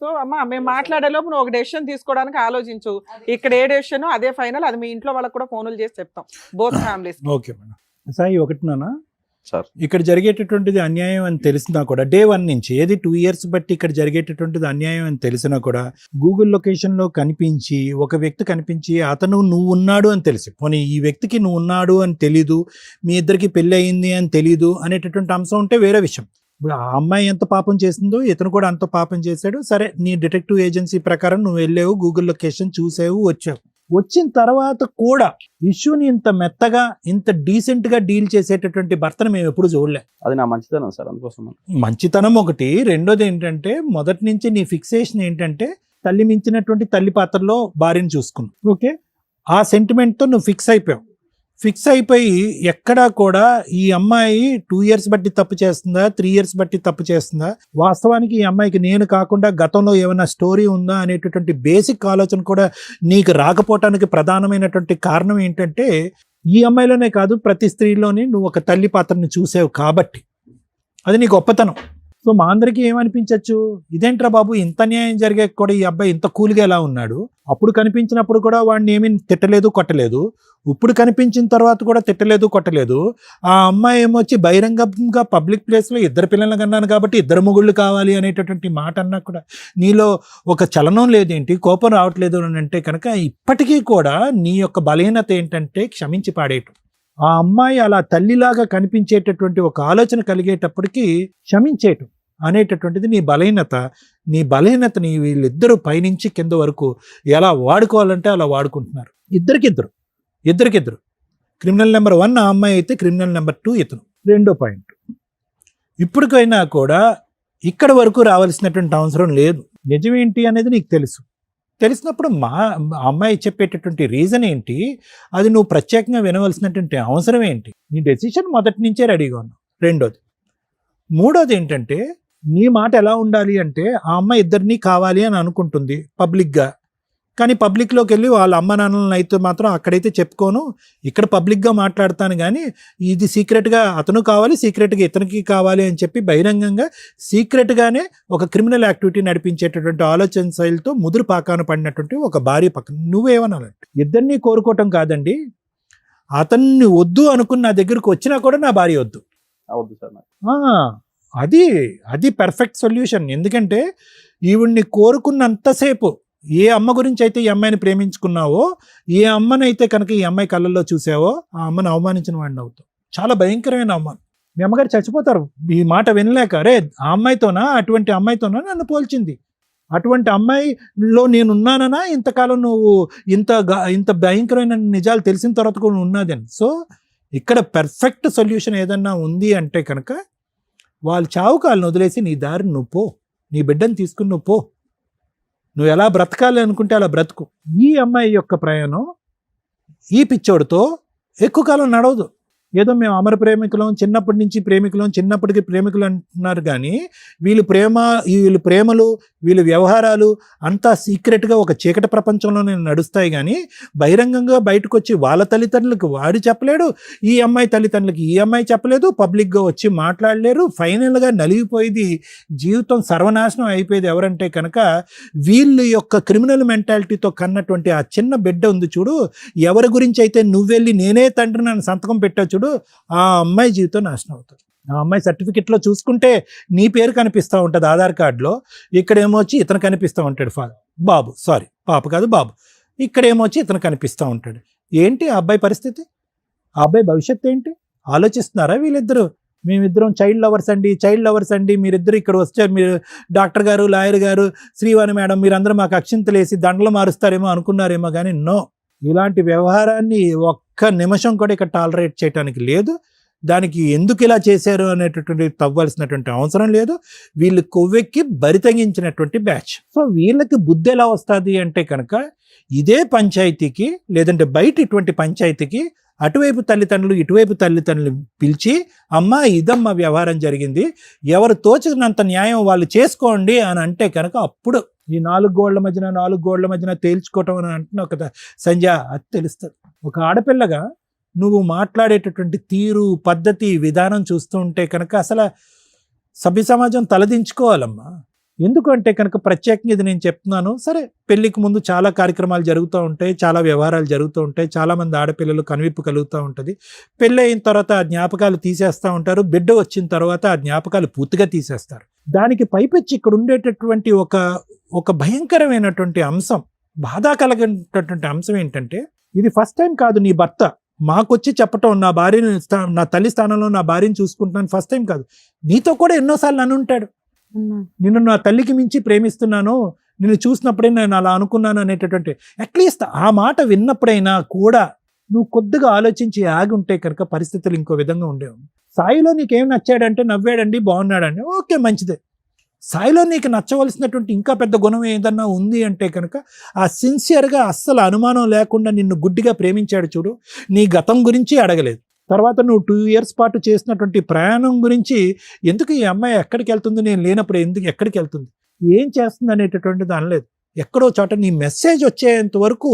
సో అమ్మ, మేము మాట్లాడే లోపు నువ్వు ఒక డెసిషన్ తీసుకోవడానికి ఆలోచించు. ఇక్కడ ఏ డెసిషన్ అదే ఫైనల్. అది మీ ఇంట్లో వాళ్ళకి కూడా ఫోన్లు చేసి చెప్తాం, both families. Okay madam. Sai ఒకటి నాన్న, సార్ ఇక్కడ జరిగేటటువంటిది అన్యాయం అని తెలిసినా కూడా డే 1 నుంచి, ఏది 2 years బట్టి ఇక్కడ జరిగేటటువంటిది అన్యాయం అని తెలిసినా కూడా గూగుల్ లొకేషన్ లో కనిపించి ఒక వ్యక్తి కనిపించి అతను నువ్వు ఉన్నాడు అని తెలిసి, పోనీ ఈ వ్యక్తికి నువ్వు ఉన్నాడు అని తెలీదు, మీ ఇద్దరికి పెళ్లి అయింది అని తెలీదు అనేటటువంటి అంశం ఉంటే వేరే విషయం. ఇప్పుడు ఆ అమ్మాయి ఎంత పాపం చేసిందో ఇతను కూడా అంత పాపం చేశాడు. సరే, నీ డిటెక్టివ్ ఏజెన్సీ ప్రకారం నువ్వు వెళ్ళావు, గూగుల్ లొకేషన్ చూసావు, వచ్చావు. వచ్చిన తర్వాత కూడా ఇష్యూని ఇంత మెత్తగా ఇంత డీసెంట్ గా డీల్ చేసేటటువంటి భర్తను మేము ఎప్పుడు చూడలే. అది నా మంచిదనం సార్, అందుకోసం. మంచితనం ఒకటి. రెండోది ఏంటంటే, మొదటి నుంచి నీ ఫిక్సేషన్ ఏంటంటే తల్లి మించినటువంటి తల్లి పాత్రలో భార్యను చూసుకున్నావు. ఓకే, ఆ సెంటిమెంట్తో నువ్వు ఫిక్స్ అయిపోయి ఎక్కడా కూడా ఈ అమ్మాయి 2 years బట్టి తప్పు చేస్తుందా, 3 years బట్టి తప్పు చేస్తుందా, వాస్తవానికి ఈ అమ్మాయికి నేను కాకుండా గతంలో ఏమైనా స్టోరీ ఉందా అనేటటువంటి బేసిక్ ఆలోచన కూడా నీకు రాకపోవటానికి ప్రధానమైనటువంటి కారణం ఏంటంటే, ఈ అమ్మాయిలోనే కాదు ప్రతి స్త్రీలోని నువ్వు ఒక తల్లి పాత్రని చూసావు కాబట్టి. అది నీ గొప్పతనం. సో మా అందరికీ ఏమనిపించవచ్చు, ఇదేంట్రా బాబు ఇంత న్యాయం జరిగే కూడా ఈ అబ్బాయి ఇంత కూల్గా ఎలా ఉన్నాడు, అప్పుడు కనిపించినప్పుడు కూడా వాడిని ఏమీ తిట్టలేదు కొట్టలేదు, ఇప్పుడు కనిపించిన తర్వాత కూడా తిట్టలేదు కొట్టలేదు. ఆ అమ్మాయి ఏమొచ్చి బహిరంగంగా పబ్లిక్ ప్లేస్లో ఇద్దరు పిల్లలు కన్నాను కాబట్టి ఇద్దరు మొగుళ్ళు కావాలి అనేటటువంటి మాట అన్నా కూడా నీలో ఒక చలనం లేదేంటి, కోపం రావట్లేదు అని అంటే కనుక ఇప్పటికీ కూడా నీ యొక్క బలహీనత ఏంటంటే క్షమించి పాడేయటం. ఆ అమ్మాయి అలా తల్లిలాగా కనిపించేటటువంటి ఒక ఆలోచన కలిగేటప్పటికీ క్షమించేయటం అనేటటువంటిది నీ బలహీనత. నీ బలహీనతని వీళ్ళిద్దరూ పైనుంచి కింద వరకు ఎలా వాడుకోవాలంటే అలా వాడుకుంటున్నారు. ఇద్దరికిద్దరు. క్రిమినల్ నెంబర్ 1 ఆ అమ్మాయి అయితే, క్రిమినల్ నెంబర్ 2 ఇతను. రెండో పాయింట్, ఇప్పటికైనా కూడా ఇక్కడ వరకు రావాల్సినటువంటి అవసరం లేదు. నిజమేంటి అనేది నీకు తెలిసినప్పుడు మా అమ్మాయి చెప్పేటటువంటి రీజన్ ఏంటి, అది నువ్వు ప్రత్యేకంగా వినవలసినటువంటి అవసరం ఏంటి, నీ డెసిషన్ మొదటి నుంచే రెడీగా ఉన్నావు. మూడోది ఏంటంటే, నీ మాట ఎలా ఉండాలి అంటే, ఆ అమ్మాయి ఇద్దరినీ కావాలి అని అనుకుంటుంది పబ్లిక్గా, కానీ పబ్లిక్లోకి వెళ్ళి వాళ్ళ అమ్మ నాన్నలను అయితే మాత్రం అక్కడైతే చెప్పుకోను, ఇక్కడ పబ్లిక్గా మాట్లాడతాను, కానీ ఇది సీక్రెట్గా అతను కావాలి, సీక్రెట్గా ఇతనికి కావాలి అని చెప్పి బహిరంగంగా సీక్రెట్గానే ఒక క్రిమినల్ యాక్టివిటీ నడిపించేటటువంటి ఆలోచన శైలితో ముదురు పాకాన పడినటువంటి ఒక భార్య పక్కన నువ్వేమనాలంటే, ఇద్దరినీ కోరుకోవటం కాదండి, అతన్ని వద్దు అనుకుని నా దగ్గరకు వచ్చినా కూడా నా భార్య వద్దు. అవద్దు సార్ నాకు. అది పర్ఫెక్ట్ సొల్యూషన్. ఎందుకంటే ఈవిడ్ని కోరుకున్నంతసేపు ఏ అమ్మ గురించి అయితే ఈ అమ్మాయిని ప్రేమించుకున్నావో, ఏ అమ్మనైతే కనుక ఈ అమ్మాయి కళ్ళల్లో చూసావో, ఆ అమ్మని అవమానించిన వాడిని అవుతావు. చాలా భయంకరమైన అవమానం. మీ అమ్మగారు చచ్చిపోతారు ఈ మాట వినలేక. అరే, ఆ అమ్మాయితోనా, అటువంటి అమ్మాయితోనా నన్ను పోల్చింది, అటువంటి అమ్మాయిలో నేను ఉన్నానన్నా ఇంతకాలం నువ్వు ఇంత భయంకరమైన నిజాలు తెలిసిన తర్వాత కూడా ఉన్నదని. సో ఇక్కడ పర్ఫెక్ట్ సొల్యూషన్ ఏదన్నా ఉంది అంటే కనుక వాళ్ళు చావుకు వాళ్ళని వదిలేసి నీ దారిని నువ్వు పో, నీ బిడ్డను తీసుకుని నువ్వు పో, నువ్వు ఎలా బ్రతకాలి అనుకుంటే అలా బ్రతుకు. ఈ అమ్మాయి యొక్క ప్రయాణం ఈ పిచ్చోడితో ఎక్కువ కాలం నడవదు. ఏదో మేము అమర ప్రేమికులం, చిన్నప్పటి నుంచి ప్రేమికులం, చిన్నప్పటికి ప్రేమికులు అంటున్నారు కానీ వీళ్ళు ప్రేమలు వీళ్ళ వ్యవహారాలు అంతా సీక్రెట్గా ఒక చీకటి ప్రపంచంలోనే నడుస్తాయి. కానీ బహిరంగంగా బయటకు వచ్చి వాళ్ళ తల్లిదండ్రులకు వాడు చెప్పలేడు, ఈ అమ్మాయి తల్లిదండ్రులకి ఈ అమ్మాయి చెప్పలేదు, పబ్లిక్గా వచ్చి మాట్లాడలేరు. ఫైనల్గా నలిగిపోయేది, జీవితం సర్వనాశనం అయిపోయేది ఎవరంటే కనుక వీళ్ళ యొక్క క్రిమినల్ మెంటాలిటీతో కన్నటువంటి ఆ చిన్న బిడ్డ ఉంది చూడు, ఎవరి గురించి అయితే నువ్వెళ్ళి నేనే తండ్రి నన్ను సంతకం పెట్టా చూడు, ఆ అమ్మాయి జీవితం నాశనం అవుతుంది. ఆ అమ్మాయి సర్టిఫికెట్లో చూసుకుంటే నీ పేరు కనిపిస్తూ ఉంటుంది ఆధార్ కార్డులో, ఇక్కడేమో వచ్చి ఇతను కనిపిస్తూ ఉంటాడు పాప కాదు బాబు, ఇక్కడేమో వచ్చి ఇతను కనిపిస్తూ ఉంటాడు. ఏంటి ఆ అబ్బాయి పరిస్థితి, ఆ అబ్బాయి భవిష్యత్తు ఏంటి ఆలోచిస్తున్నారా వీళ్ళిద్దరూ? మేమిద్దరం చైల్డ్ లవర్స్ అండి, మీరిద్దరు ఇక్కడ వచ్చారు, మీరు డాక్టర్ గారు, లాయర్ గారు, శ్రీవాణి మేడం, మీరందరూ మాకు అక్షింతలు వేసి దండలు మారుస్తారేమో అనుకున్నారేమో కానీ నో, ఇలాంటి వ్యవహారాన్ని ఒక్క నిమిషం కూడా ఇక్కడ టాలరేట్ చేయడానికి లేదు. దానికి ఎందుకు ఇలా చేశారు అనేటటువంటి తవ్వాల్సినటువంటి అవసరం లేదు. వీళ్ళు కొవ్వెక్కి బరితగించినటువంటి బ్యాచ్. సో వీళ్ళకి బుద్ధి ఎలా వస్తుంది అంటే కనుక ఇదే పంచాయతీకి లేదంటే బయట ఇటువంటి పంచాయతీకి అటువైపు తల్లిదండ్రులు ఇటువైపు తల్లిదండ్రులు పిలిచి అమ్మా ఇదమ్మా వ్యవహారం జరిగింది, ఎవరు తోచినంత న్యాయం వాళ్ళు చేసుకోండి అని అంటే కనుక అప్పుడు ఈ నాలుగు గోళ్ల మధ్యన తేల్చుకోవటం అని అంటున్నావు కదా సంజయ్, అది తెలుస్తుంది. ఒక ఆడపిల్లగా నువ్వు మాట్లాడేటటువంటి తీరు, పద్ధతి, విధానం చూస్తూ ఉంటే కనుక అసలు సభ్య సమాజం తలదించుకోవాలమ్మా. ఎందుకంటే కనుక ప్రత్యేకంగా ఇది నేను చెప్తున్నాను. సరే, పెళ్లికి ముందు చాలా కార్యక్రమాలు జరుగుతూ ఉంటాయి, చాలా వ్యవహారాలు జరుగుతూ ఉంటాయి, చాలామంది ఆడపిల్లలు కనువిప్పు కలుగుతూ ఉంటుంది. పెళ్ళి అయిన తర్వాత ఆ జ్ఞాపకాలు తీసేస్తూ ఉంటారు, బిడ్డ వచ్చిన తర్వాత ఆ జ్ఞాపకాలు పూర్తిగా తీసేస్తారు. దానికి పైపెచ్చి ఇక్కడ ఉండేటటువంటి ఒక భయంకరమైనటువంటి అంశం, బాధ కలిగినటువంటి అంశం ఏంటంటే ఇది ఫస్ట్ టైం కాదు నీ భర్త మాకొచ్చి చెప్పటం, నా భార్యని నా తల్లి స్థానంలో నా భార్యని చూసుకుంటున్నాను ఫస్ట్ టైం కాదు, నీతో కూడా ఎన్నోసార్లు అని ఉంటాడు. నిన్ను నా తల్లికి మించి ప్రేమిస్తున్నాను, నిన్ను చూసినప్పుడే నేను అలా అనుకున్నాను అనేటటువంటి అట్లీస్ట్ ఆ మాట విన్నప్పుడైనా కూడా నువ్వు కొద్దిగా ఆలోచించి ఆగి ఉంటే కనుక పరిస్థితులు ఇంకో విధంగా ఉండేవి. సాయిలో నీకేం నచ్చాడంటే నవ్వాడండి, బాగున్నాడండి, ఓకే మంచిదే. సాయిలో నీకు నచ్చవలసినటువంటి ఇంకా పెద్ద గుణం ఏదన్నా ఉంది అంటే కనుక ఆ సిన్సియర్గా అస్సలు అనుమానం లేకుండా నిన్ను గుడ్డిగా ప్రేమించాడు చూడు, నీ గతం గురించి అడగలేదు. తర్వాత నువ్వు 2 years పాటు చేసినటువంటి ప్రయాణం గురించి, ఎందుకు ఈ అమ్మాయి ఎక్కడికి వెళ్తుంది, నేను లేనప్పుడు ఎందుకు ఎక్కడికి వెళ్తుంది, ఏం చేస్తుంది అనేటటువంటిది అనలేదు. ఎక్కడో చోట నీ మెసేజ్ వచ్చేంత వరకు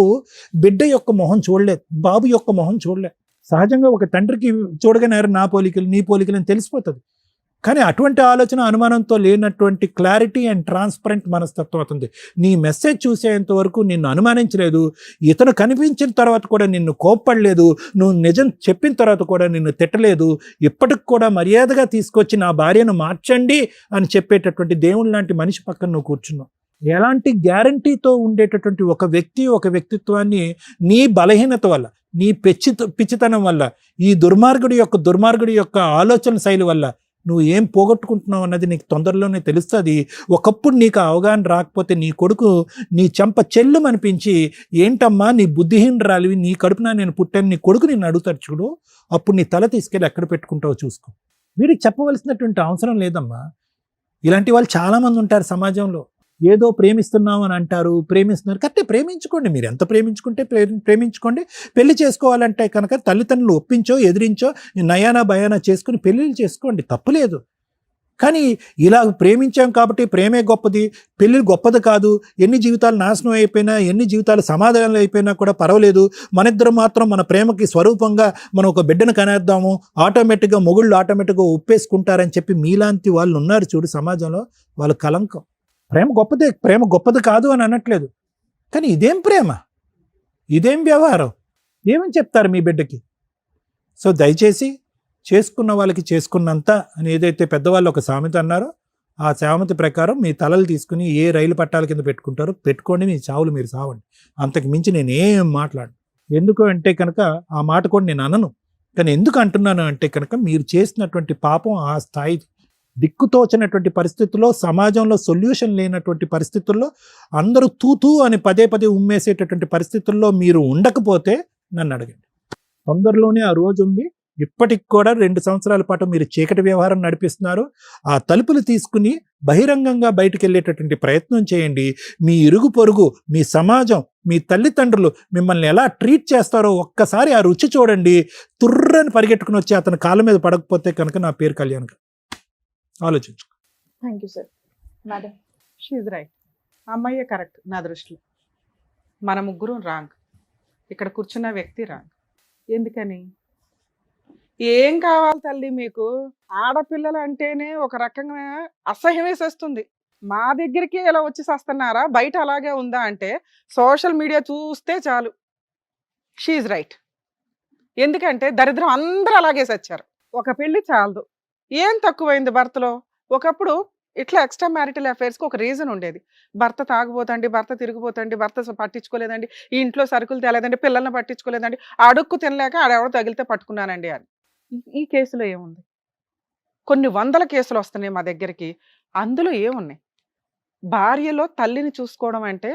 బిడ్డ యొక్క మొహం చూడలేదు, బాబు యొక్క మొహం చూడలేదు. సహజంగా ఒక తండ్రికి చూడగానే నా పోలికలు నీ పోలికలు అని తెలిసిపోతుంది. కానీ అటువంటి ఆలోచన అనుమానంతో లేనటువంటి క్లారిటీ అండ్ ట్రాన్స్పరెంట్ మనస్తత్వం అవుతుంది. నీ మెసేజ్ చూసేంత వరకు నిన్ను అనుమానించలేదు, ఇతను కనిపించిన తర్వాత కూడా నిన్ను కోప్పడలేదు, నువ్వు నిజం చెప్పిన తర్వాత కూడా నిన్ను తిట్టలేదు, ఇప్పటికి కూడా మర్యాదగా తీసుకొచ్చి నా భార్యను మార్చండి అని చెప్పేటటువంటి దేవుని లాంటి మనిషి పక్కన నువ్వు కూర్చున్నావు. ఎలాంటి గ్యారంటీతో ఉండేటటువంటి ఒక వ్యక్తిత్వాన్ని నీ బలహీనత వల్ల, నీ పిచ్చితనం వల్ల, ఈ దుర్మార్గుడి యొక్క ఆలోచన శైలి వల్ల నువ్వు ఏం పోగొట్టుకుంటున్నావు అన్నది నీకు తొందరలోనే తెలుస్తుంది. ఒకప్పుడు నీకు అవగాహన రాకపోతే నీ కొడుకు నీ చెంప చెల్లు అనిపించి, ఏంటమ్మా నీ బుద్ధిహీనరాలివి, నీ కడుపున నేను పుట్టాను, నీ కొడుకు నిన్ను అడుగుతాడు చూడు, అప్పుడు నీ తల తీసుకెళ్ళి ఎక్కడ పెట్టుకుంటావో చూసుకో. వీడికి చెప్పవలసినటువంటి అవసరం లేదమ్మా. ఇలాంటి వాళ్ళు చాలామంది ఉంటారు సమాజంలో. ఏదో ప్రేమిస్తున్నాం అని అంటారు, ప్రేమిస్తున్నారు, కరెక్టే, ప్రేమించుకోండి, మీరు ఎంత ప్రేమించుకుంటే ప్రేమించుకోండి. పెళ్లి చేసుకోవాలంటే కనుక తల్లిదండ్రులు ఒప్పించో ఎదిరించో నయానా భయానా చేసుకుని పెళ్ళిళ్ళు చేసుకోండి, తప్పులేదు. కానీ ఇలా ప్రేమించాం కాబట్టి ప్రేమే గొప్పది, పెళ్ళి గొప్పది కాదు, ఎన్ని జీవితాలు నాశనం అయిపోయినా, ఎన్ని జీవితాలు సమాధానాలు అయిపోయినా కూడా పర్వాలేదు, మన ఇద్దరు మాత్రం మన ప్రేమకి స్వరూపంగా మనం ఒక బిడ్డను కనేద్దాము, ఆటోమేటిక్గా మొగుళ్ళు ఆటోమేటిక్గా ఒప్పేసుకుంటారని చెప్పి మీలాంటి వాళ్ళు ఉన్నారు చూడు సమాజంలో, వాళ్ళు కలంకం. ప్రేమ గొప్పది కాదు అని అనట్లేదు, కానీ ఇదేం ప్రేమ, ఇదేం వ్యవహారం, ఏమని చెప్తారు మీ బిడ్డకి? సో దయచేసి చేసుకున్న వాళ్ళకి చేసుకున్నంత అని ఏదైతే పెద్దవాళ్ళు ఒక సామెత అన్నారో, ఆ సామెత ప్రకారం మీ తలలు తీసుకుని ఏ రైలు పట్టాల కింద పెట్టుకుంటారో పెట్టుకోండి, మీ చావులు మీరు సావండి. అంతకు మించి నేనేం మాట్లాడను. ఎందుకు అంటే కనుక ఆ మాట కూడా నేను అనను, కానీ ఎందుకు అంటున్నాను అంటే కనుక మీరు చేసినటువంటి పాపం ఆ స్థాయి, దిక్కుతోచినటువంటి పరిస్థితుల్లో, సమాజంలో సొల్యూషన్ లేనటువంటి పరిస్థితుల్లో, అందరూ తూతూ అని పదే పదే ఉమ్మేసేటటువంటి పరిస్థితుల్లో మీరు ఉండకపోతే నన్ను అడగండి. తొందరలోనే ఆ రోజు ఉంది. ఇప్పటికి కూడా 2 సంవత్సరాల పాటు మీరు చీకటి వ్యవహారం నడిపిస్తున్నారు. ఆ తలుపులు తీసుకుని బహిరంగంగా బయటికి వెళ్ళేటటువంటి ప్రయత్నం చేయండి. మీ ఇరుగు పొరుగు, మీ సమాజం, మీ తల్లిదండ్రులు మిమ్మల్ని ఎలా ట్రీట్ చేస్తారో ఒక్కసారి ఆ రుచి చూడండి. తుర్రని పరిగెట్టుకుని వచ్చి అతని కాళ్ళ మీద పడకపోతే కనుక నా పేరు కళ్యాణ్. ఆలోచించు. Thank you sir. Madam, she's right. అమ్మాయే కరెక్ట్ నా దృష్టిలో. మన ముగ్గురు రాంగ్. ఇక్కడ కూర్చున్న వ్యక్తి రాంగ్. ఎందుకని? ఏం కావాలి తల్లి మీకు? ఆడపిల్లలు అంటేనే ఒక రకంగా అసహ్యం వేసేస్తుంది. మా దగ్గరికి ఇలా వచ్చి వస్తున్నారా, బయట అలాగే ఉందా అంటే సోషల్ మీడియా చూస్తే చాలు. She's right. ఎందుకంటే దరిద్రం అందరూ అలాగే సచ్చారు. ఒక పెళ్లి చాలదు. ఏం తక్కువైంది భర్తలో? ఒకప్పుడు ఇట్లా ఎక్స్ట్రా మ్యారిటల్ అఫైర్స్కి ఒక రీజన్ ఉండేది. భర్త తాగుపోతండి, భర్త తిరిగిపోతండి, భర్త పట్టించుకోలేదండి, ఈ ఇంట్లో సరుకులు తేలేదండి, పిల్లల్ని పట్టించుకోలేదండి, అడుక్కు తినలేక ఆడెవడో తగిలితే పట్టుకున్నానండి అని. ఈ కేసులో ఏముంది? కొన్ని వందల కేసులు వస్తున్నాయి మా దగ్గరికి. అందులో ఏమున్నాయి? భార్యలో తల్లిని చూసుకోవడం అంటే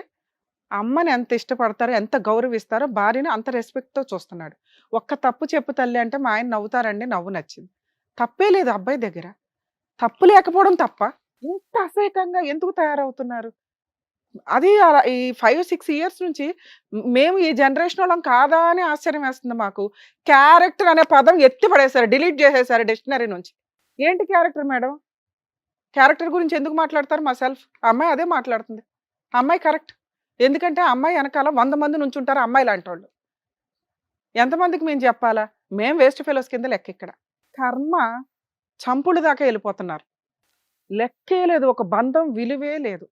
అమ్మని ఎంత ఇష్టపడతారో, ఎంత గౌరవిస్తారో భార్యని అంత రెస్పెక్ట్తో చూస్తున్నాడు. ఒక్క తప్పు చెప్పు తల్లి అంటే మా ఆయన నవ్వుతారండి, నవ్వు నచ్చింది. తప్పే లేదు అబ్బాయి దగ్గర. తప్పు లేకపోవడం తప్ప ఇంత అసహ్యకంగా ఎందుకు తయారవుతున్నారు? అది ఈ 5-6 ఇయర్స్ నుంచి మేము ఈ జనరేషన్ వాళ్ళం కాదా అని ఆశ్చర్యం వేస్తుంది మాకు. క్యారెక్టర్ అనే పదం ఎత్తి పడేశారు, డిలీట్ చేసేసారు డిక్షనరీ నుంచి. ఏంటి క్యారెక్టర్ మేడం? క్యారెక్టర్ గురించి ఎందుకు మాట్లాడతారు? మా సెల్ఫ్ అమ్మాయి అదే మాట్లాడుతుంది. అమ్మాయి కరెక్ట్. ఎందుకంటే అమ్మాయి వెనకాల 100 మంది నుంచి ఉంటారు అమ్మాయి లాంటి వాళ్ళు. ఎంతమందికి మేము చెప్పాలా? మేము వేస్ట్ ఫెలోస్ కింద లెక్క. ఇక్కడ కర్మ చంపుడు దాకా వెళ్ళిపోతున్నారు. లెక్కే లేదు. ఒక బంధం విలువే లేదు.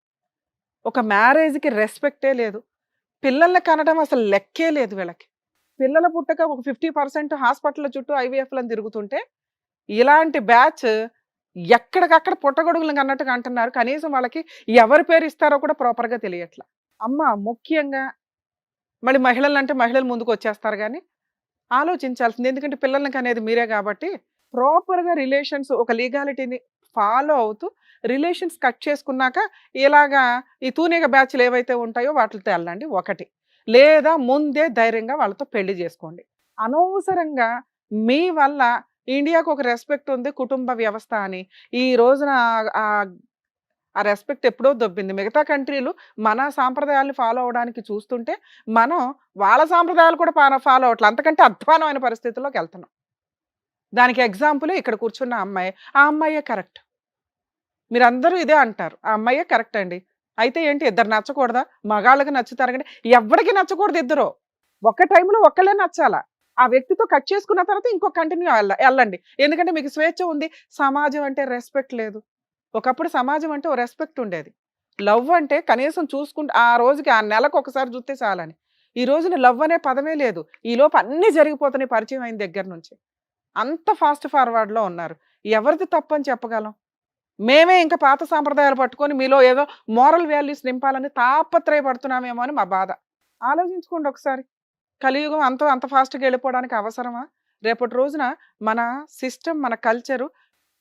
ఒక మ్యారేజ్కి రెస్పెక్టే లేదు. పిల్లల్ని కనడం అసలు లెక్కే లేదు వీళ్ళకి. పిల్లల పుట్టక ఒక 50% హాస్పిటల్ చుట్టూ ఐవీఎఫ్లను తిరుగుతుంటే ఇలాంటి బ్యాచ్ ఎక్కడికక్కడ పుట్టగొడుగులను అన్నట్టుగా అంటున్నారు. కనీసం వాళ్ళకి ఎవరి పేరు ఇస్తారో కూడా ప్రాపర్గా తెలియట్లా. అమ్మ ముఖ్యంగా మళ్ళీ మహిళలు అంటే మహిళలు ముందుకు వచ్చేస్తారు కానీ ఆలోచించాల్సింది. ఎందుకంటే పిల్లలకి అనేది మీరే కాబట్టి ప్రాపర్గా రిలేషన్స్ ఒక లీగాలిటీని ఫాలో అవుతూ రిలేషన్స్ కట్ చేసుకున్నాక ఇలాగా ఈ తూనిగ బ్యాచ్లు ఏవైతే ఉంటాయో వాటితో వెళ్ళండి. ఒకటి, లేదా ముందే ధైర్యంగా వాళ్ళతో పెళ్లి చేసుకోండి. అనవసరంగా మీ వల్ల ఇండియాకు ఒక రెస్పెక్ట్ ఉంది కుటుంబ వ్యవస్థ అని ఈ రోజున ఆ రెస్పెక్ట్ ఎప్పుడో దొబ్బింది. మిగతా కంట్రీలు మన సాంప్రదాయాలను ఫాలో అవడానికి చూస్తుంటే మనం వాళ్ళ సాంప్రదాయాలు కూడా ఫాలో అవట్లేదు. అంతకంటే అధ్వానమైన పరిస్థితుల్లోకి వెళ్తున్నాం. దానికి ఎగ్జాంపుల్ ఇక్కడ కూర్చున్న అమ్మాయి. ఆ అమ్మాయే కరెక్ట్. మీరందరూ ఇదే అంటారు, ఆ అమ్మాయే కరెక్ట్ అండి. అయితే ఏంటి, ఇద్దరు నచ్చకూడదా? మగాళ్ళకి నచ్చుతారు కానీ ఎవరికి నచ్చకూడదు. ఇద్దరు ఒక్క టైంలో ఒక్కళ్ళే నచ్చాలా. ఆ వ్యక్తితో కట్ చేసుకున్న తర్వాత ఇంకో కంటిన్యూ వెళ్ళండి. ఎందుకంటే మీకు స్వేచ్ఛ ఉంది. సమాజం అంటే రెస్పెక్ట్ లేదు. ఒకప్పుడు సమాజం అంటే ఓ రెస్పెక్ట్ ఉండేది. లవ్ అంటే కనీసం చూసుకుంటే ఆ రోజుకి ఆ నెలకు ఒకసారి చూస్తే చాలని. ఈ రోజున లవ్ అనే పదమే లేదు. ఈ లోపు అన్నీ జరిగిపోతున్నాయి పరిచయం అయిన దగ్గర నుంచి. అంత ఫాస్ట్ ఫార్వర్డ్లో ఉన్నారు. ఎవరిది తప్పు అని చెప్పగలం? మేమే ఇంకా పాత సాంప్రదాయాలు పట్టుకొని మీలో ఏదో మోరల్ వాల్యూస్ నింపాలని తాపత్రయపడుతున్నామేమో అని మా బాధ. ఆలోచించుకోండి ఒకసారి. కలియుగం అంత ఫాస్ట్గా వెళ్ళిపోవడానికి అవసరమా? రేపటి రోజున మన సిస్టమ్, మన కల్చరు,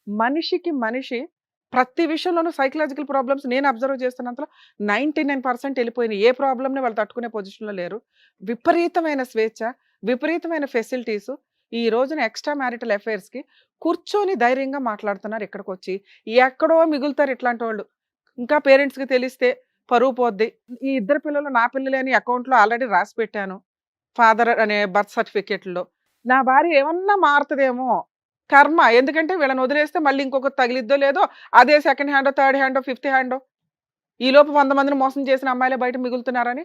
మనిషికి మనిషి ప్రతి విషయంలోనూ సైకలాజికల్ ప్రాబ్లమ్స్ నేను అబ్జర్వ్ చేస్తున్నంతలో 99% వెళ్ళిపోయినాయి. ఏ ప్రాబ్లమ్ని వాళ్ళు తట్టుకునే పొజిషన్లో లేరు. విపరీతమైన స్వేచ్ఛ, విపరీతమైన ఫెసిలిటీసు. ఈ రోజున ఎక్స్ట్రా మ్యారిటల్ అఫైర్స్కి కూర్చొని ధైర్యంగా మాట్లాడుతున్నారు. ఇక్కడికి వచ్చి ఎక్కడో మిగులుతారు ఇట్లాంటి వాళ్ళు. ఇంకా పేరెంట్స్కి తెలిస్తే పరువు పోద్ది. ఈ ఇద్దరు పిల్లలు నా పిల్లలే అని అకౌంట్లో ఆల్రెడీ రాసి పెట్టాను ఫాదర్ అనే బర్త్ సర్టిఫికేట్లో. నా భార్య ఏమన్నా మారుతుందేమో కర్మ. ఎందుకంటే వీళ్ళని వదిలేస్తే మళ్ళీ ఇంకొకటి తగిలిద్దో లేదో, అదే సెకండ్ హ్యాండో, థర్డ్ హ్యాండో, ఫిఫ్త్ హ్యాండో. ఈలోపు 100 మందిని మోసం చేసిన అమ్మాయిలే బయట మిగులుతున్నారని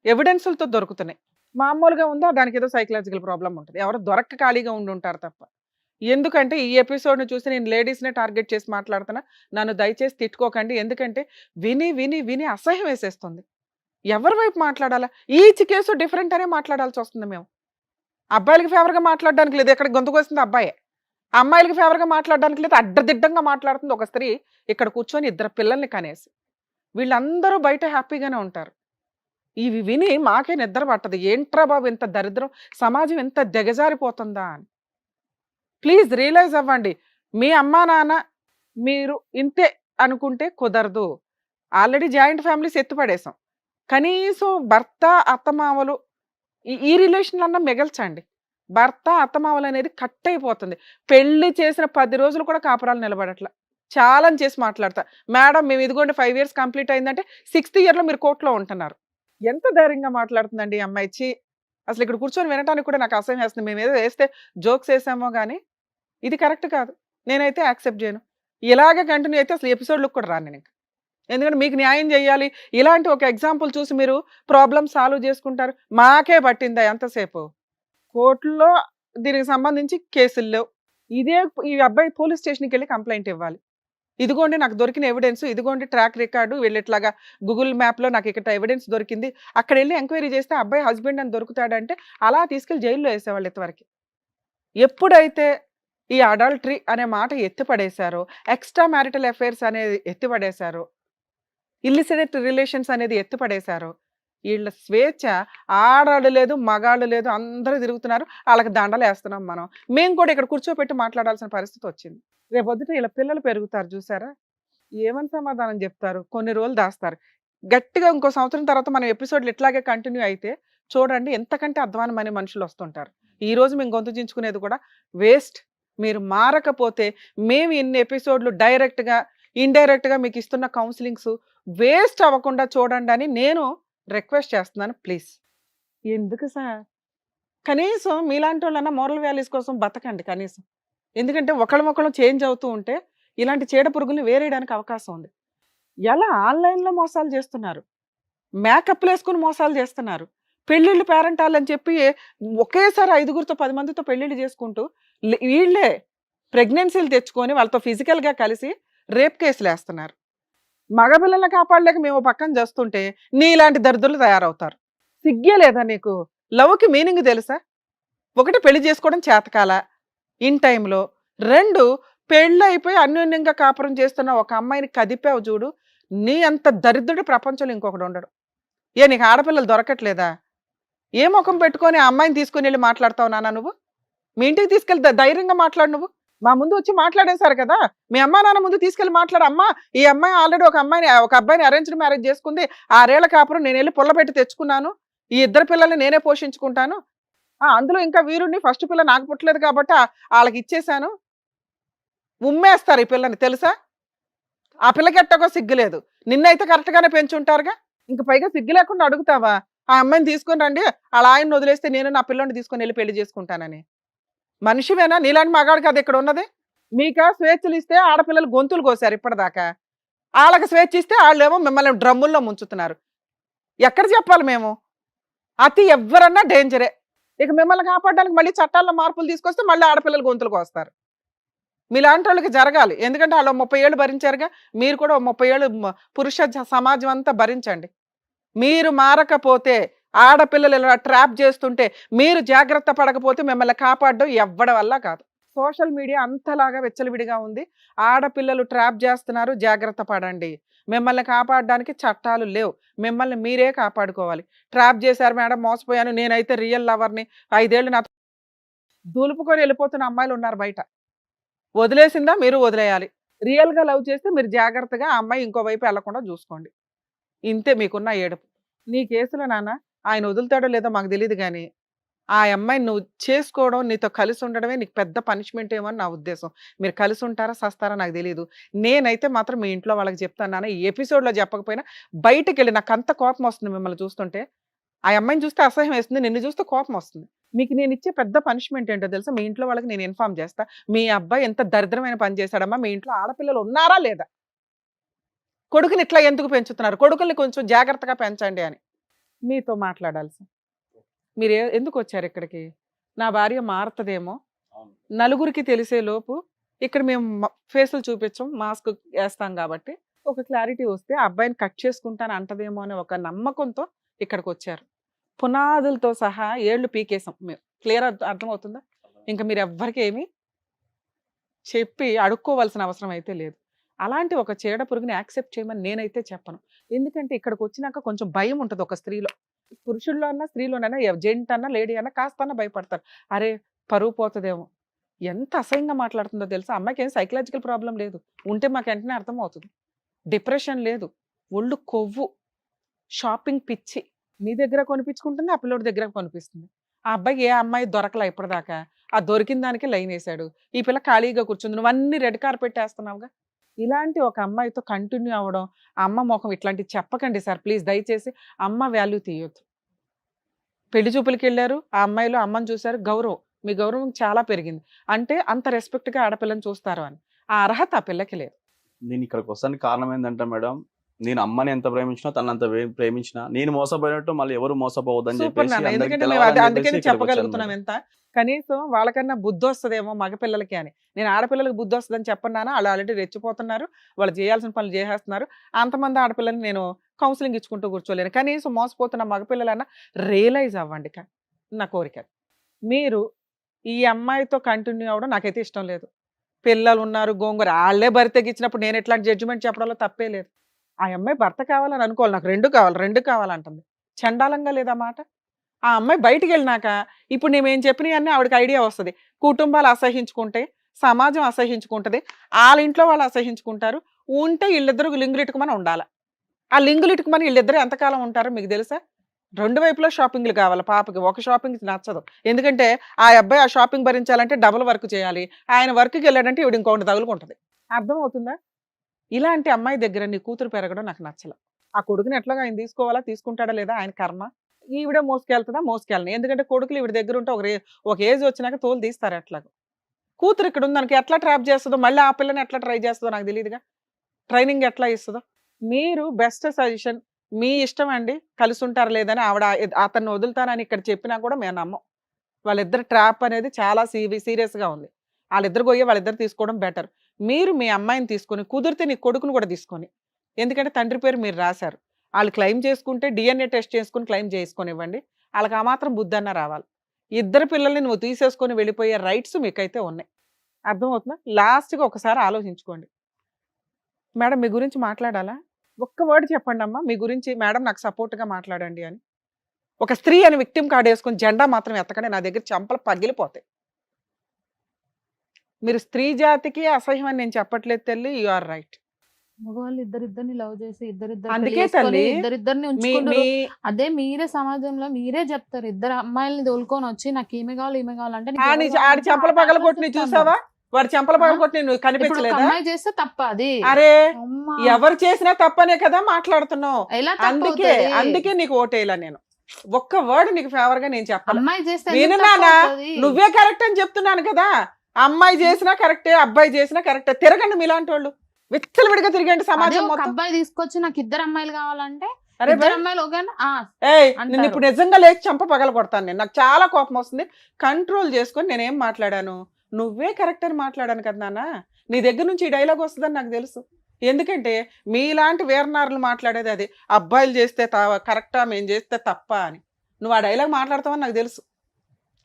ఎవిడెన్సులతో దొరుకుతున్నాయి. మామూలుగా ఉందా, దానికి ఏదో సైకలాజికల్ ప్రాబ్లం ఉంటుంది. ఎవరు దొరక్క ఖాళీగా ఉండి ఉంటారు తప్ప. ఎందుకంటే ఈ ఎపిసోడ్ని చూసి నేను లేడీస్నే టార్గెట్ చేసి మాట్లాడుతున్నా. నన్ను దయచేసి తిట్టుకోకండి. ఎందుకంటే విని విని విని అసహ్యం వేసేస్తుంది. ఎవరి వైపు మాట్లాడాలా? ఈచ్ కేసు డిఫరెంట్ అనే మాట్లాడాల్సి వస్తుంది. మేము అబ్బాయిలకి ఫేవర్గా మాట్లాడడానికి లేదు, ఇక్కడ గొంతుకొస్తుంది అబ్బాయే. అమ్మాయిలకి ఫేవర్గా మాట్లాడడానికి లేదు, అడ్డదిడ్డంగా మాట్లాడుతుంది ఒక స్త్రీ ఇక్కడ కూర్చొని 2 పిల్లల్ని కనేసి. వీళ్ళందరూ బయట హ్యాపీగానే ఉంటారు. ఇవి విని మాకే నిద్ర పట్టదు. ఏంట్రా బాబు ఇంత దరిద్రం, సమాజం ఎంత దిగజారిపోతుందా అని. ప్లీజ్ రియలైజ్ అవ్వండి. మీ అమ్మా నాన్న మీరు ఇంతే అనుకుంటే కుదరదు. ఆల్రెడీ జాయింట్ ఫ్యామిలీస్ ఎత్తుపడేసాం. కనీసం భర్త, అత్తమామలు ఈ రిలేషన్ అన్నా మిగల్చండి. భర్త, అత్తమామలు అనేది కట్ అయిపోతుంది. పెళ్లి చేసిన 10 రోజులు కూడా కాపురాలు నిలబడట్ల. ఛాలెంజ్ చేసి మాట్లాడతా. మేడం మేము ఇదిగోండి 5 ఇయర్స్ కంప్లీట్ అయిందంటే 6th ఇయర్‌లో మీరు కోర్ట్‌లో ఉంటున్నారు. ఎంత ధైర్యంగా మాట్లాడుతుందండి ఈ అమ్మాయి. ఛీ! అసలు ఇక్కడ కూర్చొని వినటానికి కూడా నాకు అసహ్యం వేస్తుంది. మేమేదో వేస్తే జోక్స్ వేసామో గానీ, ఇది కరెక్ట్ కాదు. నేనైతే యాక్సెప్ట్ చేయను. ఇలాగే కంటిన్యూ అయితే అసలు ఎపిసోడ్‌లకు కూడా రాను నేనింక. ఎందుకంటే మీకు న్యాయం చేయాలి. ఇలాంటి ఒక ఎగ్జాంపుల్ చూసి మీరు ప్రాబ్లమ్ సాల్వ్ చేసుకుంటారు. మాకే పట్టిందా ఎంతసేపు? కోర్టులో దీనికి సంబంధించి కేసులు లేవు. ఈ అబ్బాయి పోలీస్ స్టేషన్‌కెళ్ళి కంప్లెయింట్ ఇవ్వాలి. ఇదిగోండి నాకు దొరికిన ఎవిడెన్స్, ఇదిగోండి ట్రాక్ రికార్డు, వీళ్ళు ఇట్లాగా గూగుల్ మ్యాప్‌లో నాకు ఇక్కడ ఎవిడెన్స్ దొరికింది. అక్కడెళ్ళి ఎంక్వైరీ చేస్తే అబ్బాయి హస్బెండ్ అని దొరుకుతాడంటే అలా తీసుకెళ్ళి జైల్‌లో ఏసేవాళ్ళు ఇంతవరకి. ఎప్పుడైతే ఈ అడల్టరీ అనే మాట ఎత్తిపడేశారో, ఎక్స్ట్రా మ్యారిటల్ అఫైర్స్ అనేది ఎత్తిపడేశారో, ఇల్లిసిట్ రిలేషన్స్ అనేది ఎత్తిపడేశారో, వీళ్ళ స్వేచ్ఛ ఆడాళ్ళు లేదు, మగాళ్ళు లేదు, అందరూ తిరుగుతున్నారు. ఆళ్ళకి దండలేస్తున్నాం మనం. మేము కూడా ఇక్కడ కూర్చోపెట్టి మాట్లాడాల్సిన పరిస్థితి వచ్చింది. రేపొద్దుట వీళ్ళ పిల్లలు పెరుగుతారు చూసారా? ఏమని సమాధానం చెప్తారు? కొన్ని రోజులు దాస్తారు. గట్టిగా ఇంకో సంవత్సరం తర్వాత మనం ఎపిసోడ్‌లు ఇట్లాగే కంటిన్యూ అయితే చూడండి ఎంతకంటే అధ్వానమనే మనుషులు వస్తుంటారు. ఈరోజు మేము గొంతు చించుకునేది కూడా వేస్ట్. మీరు మారకపోతే మేము ఇన్ని ఎపిసోడ్‌లు డైరెక్ట్‌గా, ఇండైరెక్ట్‌గా మీకు ఇస్తున్న కౌన్సిలింగ్స్ వేస్ట్ అవ్వకుండా చూడండి అని నేను రిక్వెస్ట్ చేస్తున్నాను ప్లీజ్. ఎందుకు సార్? కనీసం మీలాంటోళ్ళన్నా మోరల్ వాల్యూస్ కోసం బతకండి కనీసం. ఎందుకంటే ఒకళ్ళమొకళ్ళం చేంజ్ అవుతూ ఉంటే ఇలాంటి చీడ పురుగుల్ని వేరేయడానికి అవకాశం ఉంది. ఎలా ఆన్‌లైన్‌లో మోసాలు చేస్తున్నారు. మేకప్‌లు వేసుకొని మోసాలు చేస్తున్నారు. పెళ్ళిళ్ళు పేరెంటాలని చెప్పి ఒకేసారి 5గురితో 10 మందితో పెళ్ళిళ్ళు చేసుకుంటూ వీళ్ళే ప్రెగ్నెన్సీలు తెచ్చుకొని వాళ్ళతో ఫిజికల్‌గా కలిసి రేప్ కేసులేస్తున్నారు. మగపిల్లల్ని కాపాడలేక మేము పక్కన చేస్తుంటే నీలాంటి దరిద్రులు తయారవుతారు. సిగ్గే లేదా నీకు? లవ్‌కి మీనింగ్ తెలుసా? 1 పెళ్లి చేసుకోవడం చేతకాలా ఇన్ టైంలో. 2 పెళ్ళైపోయి అన్యోన్యంగా కాపురం చేస్తున్న ఒక అమ్మాయిని కదిపావు చూడు. నీ అంత దరిద్రుడు ప్రపంచంలో ఇంకొకడు ఉండడు. నీకు ఆడపిల్లలు దొరకట్లేదా? ఏ ముఖం పెట్టుకొని ఆ అమ్మాయిని తీసుకుని వెళ్ళి మాట్లాడతావు నాన్న నువ్వు? మీ ఇంటికి తీసుకెళ్ళి ధైర్యంగా మాట్లాడు నువ్వు. మా ముందు వచ్చి మాట్లాడేశారు కదా, మీ అమ్మా నాన్న ముందు తీసుకెళ్ళి మాట్లాడు. అమ్మా ఈ అమ్మాయి ఆల్రెడీ ఒక అబ్బాయిని అరేంజ్డ్ మ్యారేజ్ చేసుకుంది. 6 ఏళ్ల కాపురం నేను వెళ్ళి పుల్లబెట్టి తెచ్చుకున్నాను. ఈ 2 పిల్లల్ని నేనే పోషించుకుంటాను. అందులో ఇంకా వీరుడిని ఫస్ట్ పిల్ల నాకు పుట్టలేదు కాబట్టి వాళ్ళకి ఇచ్చేశాను. ఉమ్మేస్తారు ఈ పిల్లని తెలుసా? ఆ పిల్లకి ఎట్టగో సిగ్గులేదు. నిన్నైతే కరెక్ట్ గానే పెంచుంటారుగా. ఇంక పైగా సిగ్గు లేకుండా అడుగుతావా ఆ అమ్మాయిని తీసుకొని రండి, వాళ్ళ ఆయన్ని వదిలేస్తే నేను నా పిల్లని తీసుకొని వెళ్ళి పెళ్లి చేసుకుంటానని? మనిషివేనా? నీలాంటి మగాడు కదా ఇక్కడ ఉన్నది. మీకా స్వేచ్ఛలు ఇస్తే ఆడపిల్లలు గొంతులు కోసారు ఇప్పటిదాకా. వాళ్ళకి స్వేచ్ఛ ఇస్తే వాళ్ళేమో మిమ్మల్ని డ్రమ్ముల్లో ముంచుతున్నారు. ఎక్కడ చెప్పాలి మేము? అతి ఎవ్వరన్నా డేంజరే. ఇక మిమ్మల్ని కాపాడడానికి మళ్ళీ చట్టాల్లో మార్పులు తీసుకొస్తే మళ్ళీ ఆడపిల్లలు గొంతులకు వస్తారు. మీలాంటి వాళ్ళకి జరగాలి. ఎందుకంటే వాళ్ళు 30 ఏళ్ళు భరించారుగా. మీరు కూడా 30 ఏళ్ళు పురుష సమాజం అంతా భరించండి. మీరు మారకపోతే, ఆడపిల్లలు ఇలా ట్రాప్ చేస్తుంటే మీరు జాగ్రత్త పడకపోతే మిమ్మల్ని కాపాడడం ఎవ్వడి వల్ల కాదు. సోషల్ మీడియా అంతలాగా వెచ్చలవిడిగా ఉంది. ఆడపిల్లలు ట్రాప్ చేస్తున్నారు, జాగ్రత్త పడండి. మిమ్మల్ని కాపాడడానికి చట్టాలు లేవు. మిమ్మల్ని మీరే కాపాడుకోవాలి. ట్రాప్ చేశారు మేడం, మోసపోయాను, నేనైతే రియల్ లవర్ని, 5 ఏళ్ళు నాతో దులుపుకొని వెళ్ళిపోతున్న అమ్మాయిలు ఉన్నారు బయట. వదిలేసిందా మీరు వదిలేయాలి. రియల్‌గా లవ్ చేస్తే మీరు జాగ్రత్తగా ఆ అమ్మాయి ఇంకో వైపు వెళ్లకుండా చూసుకోండి. ఇంతే మీకున్న ఏడుపు. నీ కేసులో నాన్న ఆయన వదులుతాడో లేదో మాకు తెలీదు గానీ, ఆ అమ్మాయిని నువ్వు చేసుకోవడం, నీతో కలిసి ఉండడమే నీకు పెద్ద పనిష్మెంట్ ఏమో అని నా ఉద్దేశం. మీరు కలిసి ఉంటారా, సస్తారా నాకు తెలీదు. నేనైతే మాత్రం మీ ఇంట్లో వాళ్ళకి చెప్తాను నాన్న. ఈ ఎపిసోడ్‌లో చెప్పకపోయినా బయటికెళ్ళి నాకంత కోపం వస్తుంది మిమ్మల్ని చూస్తుంటే. ఆ అమ్మాయిని చూస్తే అసహ్యం వేస్తుంది, నిన్ను చూస్తే కోపం వస్తుంది. మీకు నేనిచ్చే పెద్ద పనిష్మెంట్ ఏంటో తెలుసా? మీ ఇంట్లో వాళ్ళకి నేను ఇన్ఫార్మ్ చేస్తా. మీ అబ్బాయి ఎంత దరిద్రమైన పని చేశాడమ్మా, మీ ఇంట్లో ఆడపిల్లలు ఉన్నారా లేదా? కొడుకుని ఇట్లా ఎందుకు పెంచుతున్నారు? కొడుకుల్ని కొంచెం జాగ్రత్తగా పెంచండి అని మీతో మాట్లాడాలి సార్. మీరు ఎందుకు వచ్చారు ఇక్కడికి? నా భార్య మారుతుందేమో, నలుగురికి తెలిసే లోపు ఇక్కడ మేము ఫేసులు చూపించం, మాస్క్ వేస్తాం కాబట్టి ఒక క్లారిటీ వస్తే ఆ అబ్బాయిని కట్ చేసుకుంటాను అంటదేమో అనే ఒక నమ్మకంతో ఇక్కడికి వచ్చారు. పునాదులతో సహా ఏళ్ళు పీకేసాం మేము. క్లియర్ అర్థమవుతుందా? ఇంకా మీరు ఎవ్వరికి ఏమి చెప్పి అడుక్కోవాల్సిన అవసరం అయితే లేదు. అలాంటి ఒక చీడ పురుగుని యాక్సెప్ట్ చేయమని నేనైతే చెప్పను. ఎందుకంటే ఇక్కడికి వచ్చినాక కొంచెం భయం ఉంటుంది ఒక స్త్రీలో. పురుషుల్లో అన్నా స్త్రీలోనైనా జెంట్ అన్నా లేడీ అన్నా కాస్త భయపడతారు. అరే పరువు పోతుందేమో, ఎంత అసహ్యంగా మాట్లాడుతుందో తెలుసా? అమ్మాయికి ఏం సైకలాజికల్ ప్రాబ్లం లేదు, ఉంటే మాకు వెంటనే అర్థమవుతుంది. డిప్రెషన్ లేదు, ఒళ్ళు కొవ్వు, షాపింగ్ పిచ్చి. నీ దగ్గర కొనిపించుకుంటుంది, ఆ పిల్లోడి దగ్గర కొనిపిస్తుంది. ఆ అబ్బాయికి ఏ అమ్మాయి దొరకలా ఇప్పటిదాకా, ఆ దొరికిన దానికి లైన్ వేసాడు. ఈ పిల్ల ఖాళీగా కూర్చుంది, నువ్వు అన్ని రెడ్ కార్పెట్ వేస్తున్నావుగా. ఇలాంటి ఒక అమ్మాయితో కంటిన్యూ అవ్వడం, ఆ అమ్మ ముఖం ఇట్లాంటివి చెప్పకండి సార్ ప్లీజ్, దయచేసి. అమ్మ వాల్యూ తీయొద్దు. పెళ్లి చూపులకి వెళ్ళారు, ఆ అమ్మాయిలో అమ్మని చూశారు, గౌరవం, మీ గౌరవం చాలా పెరిగింది అంటే అంత రెస్పెక్ట్గా ఆడపిల్లని చూస్తారు అని. ఆ అర్హత ఆ పిల్లకి లేదు. నేను ఇక్కడికి వస్తానికి కారణం ఏంటంటే మేడం, నేను అమ్మని ఎంత ప్రేమించినా తను అంత ప్రేమించినా నేను మోసపోయినట్టు మళ్ళీ ఎవరు మోసపోవద్దని సూపర్ చెప్పేసి నాన్న, అందరికీ ఎందుకంటే మేము తెలవాలని అందుకని చెప్పేసి ఇక్కడికి వచ్చాను చెప్పగలుగుతున్నాం మేడం. ఎంత. కనీసం వాళ్ళకన్నా బుద్ధి వస్తుందేమో మగపిల్లలకి అని. నేను ఆడపిల్లలకి బుద్ధి వస్తుందని చెప్పన్నానా, వాళ్ళు ఆల్రెడీ రెచ్చిపోతున్నారు, వాళ్ళు చేయాల్సిన పనులు చేసేస్తున్నారు. అంతమంది ఆడపిల్లల్ని నేను కౌన్సిలింగ్ ఇచ్చుకుంటూ కూర్చోలేను. కనీసం మోసపోతున్న మగపిల్లలన్నా రియలైజ్ అవ్వండి నా కోరిక. మీరు ఈ అమ్మాయితో కంటిన్యూ అవ్వడం నాకైతే ఇష్టం లేదు. పిల్లలు ఉన్నారు, గోంగూర, వాళ్ళే భర్త తెగించినప్పుడు నేను ఎట్లాంటి జడ్జిమెంట్ చెప్పడంలో తప్పే లేదు. ఆ అమ్మాయి భర్త కావాలని అనుకోవాలి, నాకు రెండు కావాలంటుంది. చండాలంగా లేదా మాట? ఆ అమ్మాయి బయటికి వెళ్ళినాక ఇప్పుడు నేనేం చెప్పినవన్నీ ఆవిడకి ఐడియా వస్తుంది. కుటుంబాలు అసహించుకుంటే సమాజం అసహించుకుంటుంది, వాళ్ళ ఇంట్లో వాళ్ళు అసహించుకుంటారు. ఉంటే వీళ్ళిద్దరు లింగులిట్టుకుమని ఉండాలి. ఆ లింగులిట్టుకుమని వీళ్ళిద్దరు ఎంతకాలం ఉంటారో మీకు తెలుసా? రెండు వైపులో షాపింగ్లు కావాలి పాపకి, ఒక షాపింగ్ నచ్చదు. ఎందుకంటే ఆ అబ్బాయి ఆ షాపింగ్ భరించాలంటే డబుల్ వర్క్ చేయాలి, ఆయన వర్క్కి వెళ్ళాడంటే ఇవిడ ఇంకొకటి తగులుకుంటుంది. అర్థం అవుతుందా? ఇలాంటి అమ్మాయి దగ్గర నీ కూతురు పెరగడం నాకు నచ్చల. ఆ కొడుకుని ఎట్లాగా ఆయన తీసుకోవాలా, తీసుకుంటాడా లేదా ఆయన కర్మ. ఈవిడ మోసుకెళ్ళని, ఎందుకంటే కొడుకులు ఈవిడ దగ్గర ఉంటే ఒక ఏజ్ వచ్చినాక తోలు తీస్తారు. ఎట్లాగో కూతురు ఇక్కడ ఉంది, దానికి ఎట్లా ట్రాప్ చేస్తుందో, మళ్ళీ ఆ పిల్లని ఎట్లా ట్రై చేస్తుందో నాకు తెలియదుగా, ట్రైనింగ్ ఎట్లా ఇస్తుందో. మీరు బెస్ట్ సజెషన్, మీ ఇష్టం అండి, కలిసి ఉంటారు లేదని ఆవిడ అతన్ని వదులుతానని ఇక్కడ చెప్పినా కూడా మేము నమ్మం. వాళ్ళిద్దరు ట్రాప్ అనేది చాలా సీరియస్గా ఉంది. వాళ్ళిద్దరు పోయి వాళ్ళిద్దరు తీసుకోవడం బెటర్. మీరు మీ అమ్మాయిని తీసుకొని, కుదిరితే నీ కొడుకుని కూడా తీసుకొని, ఎందుకంటే తండ్రి పేరు మీరు రాశారు, వాళ్ళు క్లెయిమ్ చేసుకుంటే డిఎన్ఏ టెస్ట్ చేసుకుని క్లెయిమ్ చేసుకొని ఇవ్వండి. వాళ్ళకి ఆ మాత్రం బుద్ధి అన్న రావాలి. ఇద్దరు పిల్లల్ని నువ్వు తీసేసుకొని వెళ్ళిపోయే రైట్స్ మీకైతే ఉన్నాయి. అర్థమవుతుందా? లాస్ట్గా ఒకసారి ఆలోచించుకోండి. మేడం మీ గురించి మాట్లాడాలా? ఒక్క వర్డ్ చెప్పండి అమ్మా, మీ గురించి మేడం నాకు సపోర్ట్గా మాట్లాడండి అని. ఒక స్త్రీ అని విక్టిమ్ కార్డు వేసుకుని జెండా మాత్రం ఎత్తకండి, నా దగ్గర చెంపలు పగిలిపోతాయి. మీరు స్త్రీ జాతికి అసహ్యం అని నేను చెప్పట్లేదు తల్లి, యు ఆర్ రైట్. మగవాళ్ళు ఇద్దరిద్దరిని లవ్ చేసి అందుకే తల్లి, ఇద్దరిద్దరిని ఉంచుకుంటారు. అదే మీరే సమాజంలో మీరే చెప్తారు, ఇద్దరు అమ్మాయిల్ని తోలుకొని వచ్చి నాకు ఈమె కావాలి ఈమె కావాలంటే నీకు ఎవరు ఆడి కావాలంటే చెంపల ఆ పగల కొట్టి చెప్తాను. చూసావా? వాడు చెంపల పగల కొట్టి నువ్వు ఇప్పుడు ఒక కనిపించలేదా? అమ్మాయి చేస్తే తప్ప అది. అరే అమ్మా, ఎవరు చేసినా తప్పనే కదా మాట్లాడుతున్నావు. ఎలా అందుకే తప్పవుతుంది? నీకు ఓటేలా నేను. ఒక్క వర్డ్ నీకు ఫేవర్ గా నేను చెప్పాలి. అమ్మాయి చేస్తే నేను ఎందుకు నానా తప్పవుతుంది? నువ్వే కరెక్ట్ అని చెప్తున్నాను కదా. అమ్మాయి చేసినా కరెక్టే, అబ్బాయి చేసినా కరెక్టే. తిరగండి మీలాంటి వాళ్ళు, విచ్చలవిడిగా తిరగండి అదే సమాజం ఒక మొత్తం. అబ్బాయి తీసుకొచ్చి నాకు ఇద్దరు అమ్మాయిలు కావాలంటే అరే ఇద్దరు అమ్మాయిలు ఓకేనా? ఏయ్ అంటారు. నేను ఇప్పుడు నిజంగా లేచి చంప పగల కొడతాను నేను. నాకు చాలా కోపం వస్తుంది. కంట్రోల్ చేసుకొని నేనేం మాట్లాడాను, నువ్వే కరెక్ట్ అని మాట్లాడాను కదా నాన్న. నీ దగ్గర నుంచి ఈ డైలాగ్ వస్తుందని నాకు తెలుసు. ఎందుకంటే మీలాంటి వీరనారులు మాట్లాడేది అది, అబ్బాయిలు చేస్తే కరెక్టా మేము చేస్తే తప్ప అని. నువ్వు ఆ డైలాగ్ మాట్లాడతావని నాకు తెలుసు.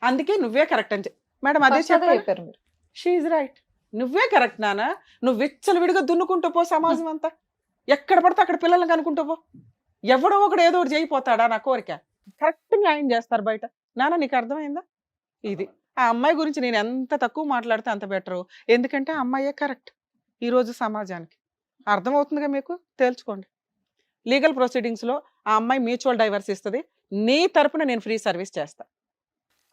అందుకే నువ్వే కరెక్ట్ అని మేడం అదే చెప్పారు మీరు. షీఈ్ రైట్, నువ్వే కరెక్ట్ నాన్న. నువ్వు విచ్చలవిడిగా దున్నుకుంటూ పో సమాజం అంతా, ఎక్కడ పడితే అక్కడ పిల్లల్ని కనుక్కుంటూ పో. ఎవడో ఒకడు ఏదో ఒకటి చేయిపోతాడా నా కోరిక. కరెక్ట్ న్యాయం చేస్తారు బయట. నాన్న నీకు అర్థమైందా? ఇది ఆ అమ్మాయి గురించి నేను ఎంత తక్కువ మాట్లాడితే అంత బెటరు. ఎందుకంటే ఆ అమ్మాయే కరెక్ట్ ఈరోజు సమాజానికి. అర్థమవుతుందిగా మీకు? తేల్చుకోండి. లీగల్ ప్రొసీడింగ్స్లో ఆ అమ్మాయి మ్యూచువల్ డైవర్స్ ఇస్తుంది, నీ తరపున నేను ఫ్రీ సర్వీస్ చేస్తా.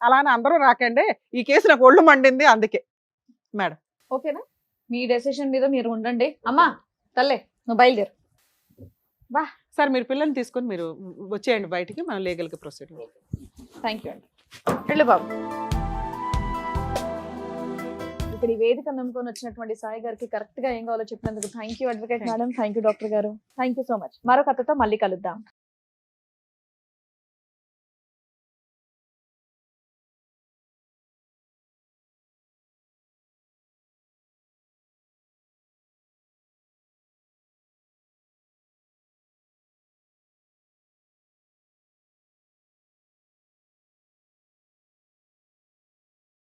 అలానే అందరూ రాకండి, ఈ కేసు నాకు ఒళ్ళు మండింది అందుకే. మేడం ఓకేనా? మీ డెసిషన్ మీద మీరు ఉండండి. అమ్మా తల్లే నువ్వు బయలుదేరు. సార్ మీరు పిల్లల్ని తీసుకొని మీరు వచ్చేయండి బయటికి, మనం లీగల్గా ప్రొసీడ్. థ్యాంక్ యూ అండి. వెళ్ళు బాబు. ఇక్కడ ఈ వేదిక నమ్ముకొని వచ్చినటువంటి సాయి గారికి కరెక్ట్ గా ఏం కావాలో చెప్పినందుకు thank you advocate madam, thank you doctor గారు, థ్యాంక్ యూ సో మచ్. మరొక కథతో మళ్ళీ కలుద్దాం.